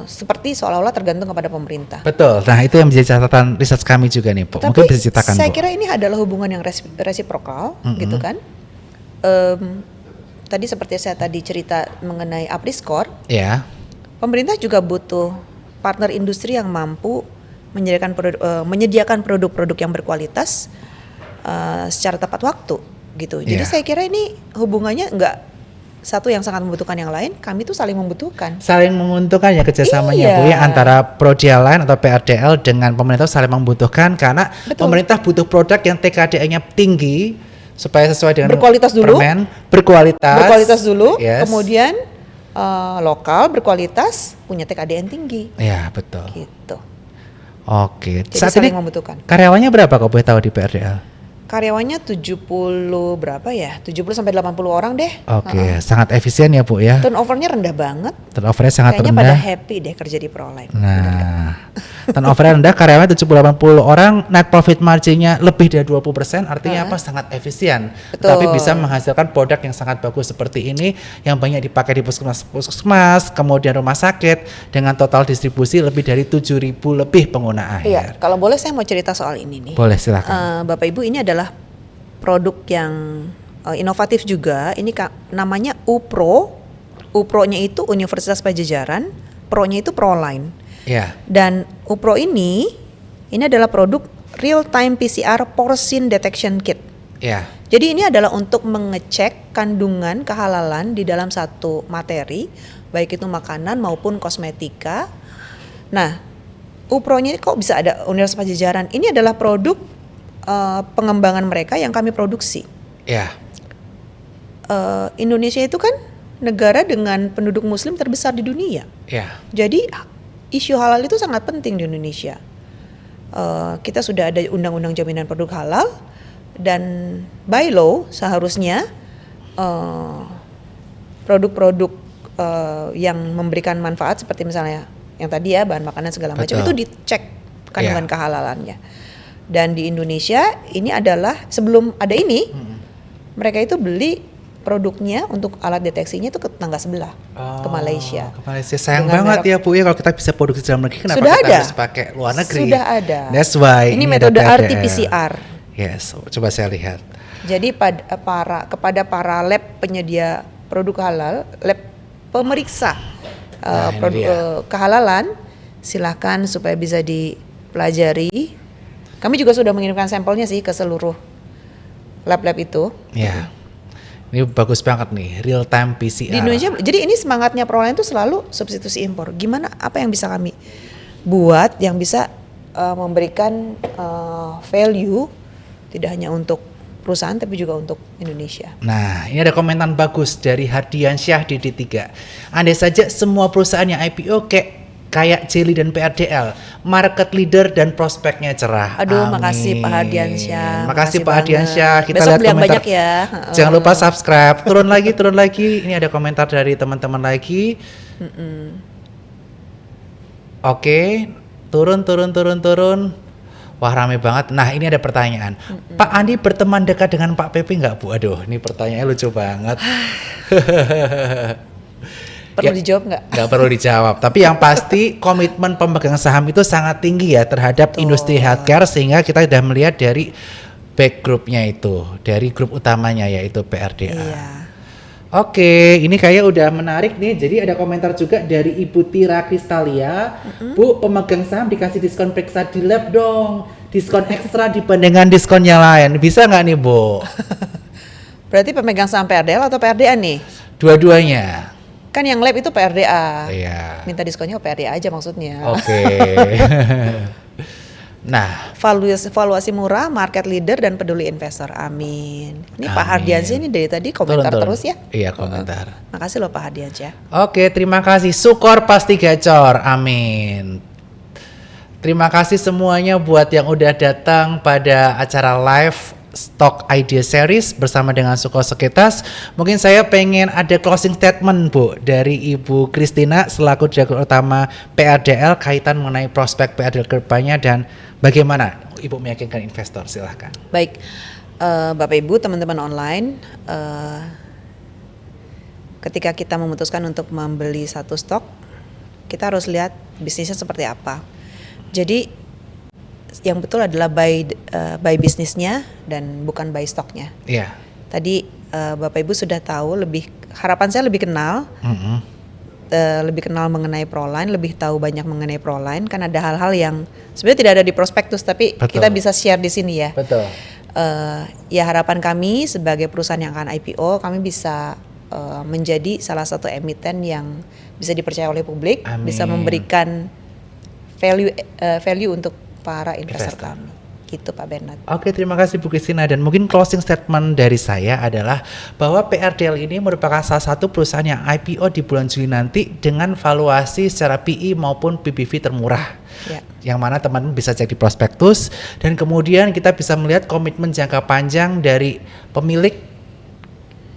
seperti seolah-olah tergantung kepada pemerintah. Betul. Nah, itu yang menjadi catatan riset kami juga nih, Bu. Tapi mungkin bisa ceritakan, saya Bu. kira ini adalah hubungan yang resiprokal, gitu kan. Tadi seperti saya tadi cerita mengenai Apriscore, Ya. pemerintah juga butuh partner industri yang mampu menyediakan produk-produk yang berkualitas secara tepat waktu, gitu. Jadi saya kira ini hubungannya enggak satu yang sangat membutuhkan yang lain, kami tuh saling membutuhkan. Saling menguntungkan ya kerjasamanya, Iya. Bu, ya, antara Prodialine atau PRDL dengan pemerintah saling membutuhkan, karena pemerintah butuh produk yang TKDN-nya tinggi supaya sesuai dengan Berkualitas dulu. permen, berkualitas Dulu, yes. kemudian lokal berkualitas, punya TKDN tinggi, Ya, betul. gitu. Oke. Jadi Saat saling ini membutuhkan. karyawannya berapa kalau boleh tahu di PRDL? Karyawannya 70 berapa ya? 70 sampai 80 orang deh. Oke, sangat efisien ya, Bu, ya. Turnovernya rendah banget. Turnovernya sangat Kayaknya rendah. pada happy deh kerja di Proline. Nah, turnover rendah, karyawannya 70-80 orang, net profit marginnya lebih dari 20%, artinya apa? Sangat efisien. Betul. Tapi bisa menghasilkan produk yang sangat bagus seperti ini, yang banyak dipakai di puskesmas, kemudian rumah sakit, dengan total distribusi lebih dari 7.000 lebih pengguna akhir. Iya, kalau boleh saya mau cerita soal ini nih. Boleh, silakan. Bapak Ibu, ini adalah produk yang inovatif juga. Ini namanya UPRO. UPRO-nya itu Universitas Pajajaran, Pro-nya itu Proline. Ya. Dan UPRO ini adalah produk real time PCR porcine detection kit. Ya. Jadi ini adalah untuk mengecek kandungan kehalalan di dalam satu materi, baik itu makanan maupun kosmetika. Nah, UPRO-nya kok bisa ada Universitas Pajajaran? Ini adalah produk pengembangan mereka yang kami produksi. Ya. Indonesia itu kan negara dengan penduduk muslim terbesar di dunia. Ya. Jadi isu halal itu sangat penting di Indonesia. Kita sudah ada undang-undang jaminan produk halal, dan by law seharusnya produk-produk yang memberikan manfaat seperti misalnya yang tadi ya, bahan makanan segala macam itu dicek kandungan kehalalannya. Dan di Indonesia ini adalah sebelum ada ini mereka itu beli produknya untuk alat deteksinya itu ke tetangga sebelah, ke Malaysia. Ke Malaysia. Sayang Dengan banget ya, Bu, ya, kalau kita bisa produksi dalam negeri, kenapa Sudah kita ada. harus pakai luar negeri? Sudah ada. That's why Ini ada metode PRDL. RT-PCR. Yes, coba saya lihat. Jadi kepada para lab penyedia produk halal, lab pemeriksa Nah, ini produk dia. kehalalan, silakan supaya bisa dipelajari. Kami juga sudah mengirimkan sampelnya sih ke seluruh lab-lab itu. Ya. Ini bagus banget nih, real time PCR. Di Indonesia, jadi ini semangatnya Proline itu selalu substitusi impor. Gimana, apa yang bisa kami buat yang bisa memberikan value tidak hanya untuk perusahaan tapi juga untuk Indonesia. Nah, ini ada komentar bagus dari Hardian Syah di D3. Andai saja semua perusahaan yang IPO kayak kayak Jelly dan PRDL, market leader dan prospeknya cerah. Aduh, Amin. makasih Pak Hardiansyah. Makasih Pak banget. Hardiansyah. Kita Besok lihat beli yang komentar. banyak ya. Jangan lupa subscribe. Turun lagi. Ini ada komentar dari teman-teman lagi. Oke, turun. Wah, rame banget. Nah, ini ada pertanyaan. Pak Andi berteman dekat dengan Pak Pepe nggak, Bu? Aduh, ini pertanyaannya lucu banget. Perlu dijawab nggak? Nggak perlu dijawab. Tapi yang pasti komitmen pemegang saham itu sangat tinggi ya terhadap industri healthcare, sehingga kita sudah melihat dari back groupnya itu, dari grup utamanya yaitu PRDA. Iya. Oke, ini kayak udah menarik nih. Jadi ada komentar juga dari Ibu Tira Kristalia. Bu, pemegang saham dikasih diskon periksa di lab dong. Diskon ekstra dibandingkan diskon yang lain. Bisa nggak nih, Bu? Berarti pemegang saham PRDL atau PRDA nih? Dua-duanya. Kan yang lab itu PRDA. Iya. Minta diskonnya ke PRDA aja maksudnya. Oke. Nah, Valuasi murah, market leader dan peduli investor. Amin. Ini Pak Amin. Hardiansyah ini dari tadi komentar turun. terus ya. Iya, komentar. Makasih loh Pak Hardiansyah. Oke, terima kasih. Syukur pasti gacor. Amin. Terima kasih semuanya buat yang udah datang pada acara live Stock Idea Series bersama dengan Suko Sekuritas. Mungkin saya pengen ada closing statement, Bu, dari Ibu Christina selaku Direktur Utama PRDL kaitan mengenai prospek PRDL ke depannya dan bagaimana Ibu meyakinkan investor. Silahkan. Baik, Bapak Ibu, teman-teman online, ketika kita memutuskan untuk membeli satu stok, kita harus lihat bisnisnya seperti apa. Jadi yang betul adalah buy bisnisnya dan bukan buy stoknya. Iya. Tadi Bapak Ibu sudah tahu, harapan saya lebih kenal. Lebih kenal mengenai Proline, lebih tahu banyak mengenai Proline, kan ada hal-hal yang sebenarnya tidak ada di prospektus tapi Betul. kita bisa share di sini ya. Betul. Ya harapan kami sebagai perusahaan yang akan IPO, kami bisa menjadi salah satu emiten yang bisa dipercaya oleh publik, Amin. bisa memberikan value untuk para investor kami. Gitu Pak Bernard. Oke, terima kasih Bu Christina, dan mungkin closing statement dari saya adalah bahwa PRDL ini merupakan salah satu perusahaan yang IPO di bulan Juli nanti dengan valuasi secara PE maupun PBV termurah. Ya. Yang mana teman-teman bisa cek di prospektus, dan kemudian kita bisa melihat komitmen jangka panjang dari pemilik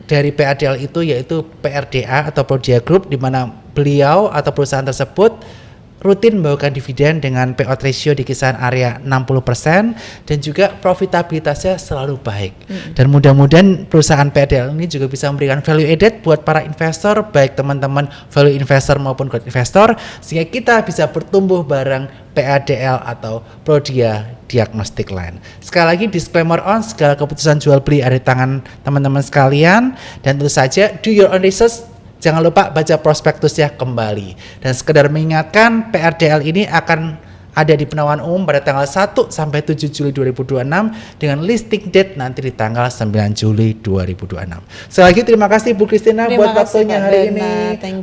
dari PRDL itu yaitu PRDA atau Prodia Group, di mana beliau atau perusahaan tersebut rutin membawakan dividen dengan payout ratio di kisaran area 60% dan juga profitabilitasnya selalu baik. Dan mudah-mudahan perusahaan PRDL ini juga bisa memberikan value added buat para investor, baik teman-teman value investor maupun growth investor, sehingga kita bisa bertumbuh bareng PRDL atau Prodia Diagnostic Line. Sekali lagi disclaimer on, segala keputusan jual beli ada di tangan teman-teman sekalian, dan tentu saja do your own research. Jangan lupa baca prospektusnya kembali. Dan sekedar mengingatkan, PRDL ini akan ada di penawaran umum pada tanggal 1 sampai 7 Juli 2026 dengan listing date nanti di tanggal 9 Juli 2026. Sekali lagi terima kasih Bu Christina buat waktunya hari ini.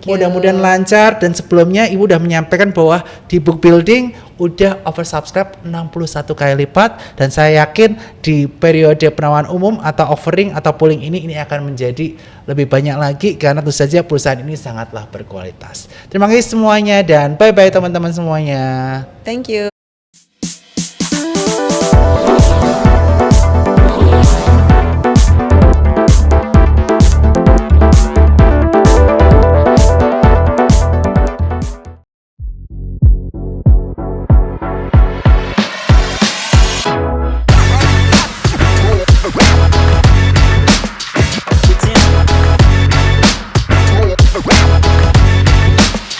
Mudah-mudahan lancar, dan sebelumnya Ibu udah menyampaikan bahwa di book building udah oversubscribe 61 kali lipat, dan saya yakin di periode penawaran umum atau offering atau pooling ini akan menjadi lebih banyak lagi karena tentu saja perusahaan ini sangatlah berkualitas. Terima kasih semuanya dan bye-bye teman-teman semuanya. Thank you.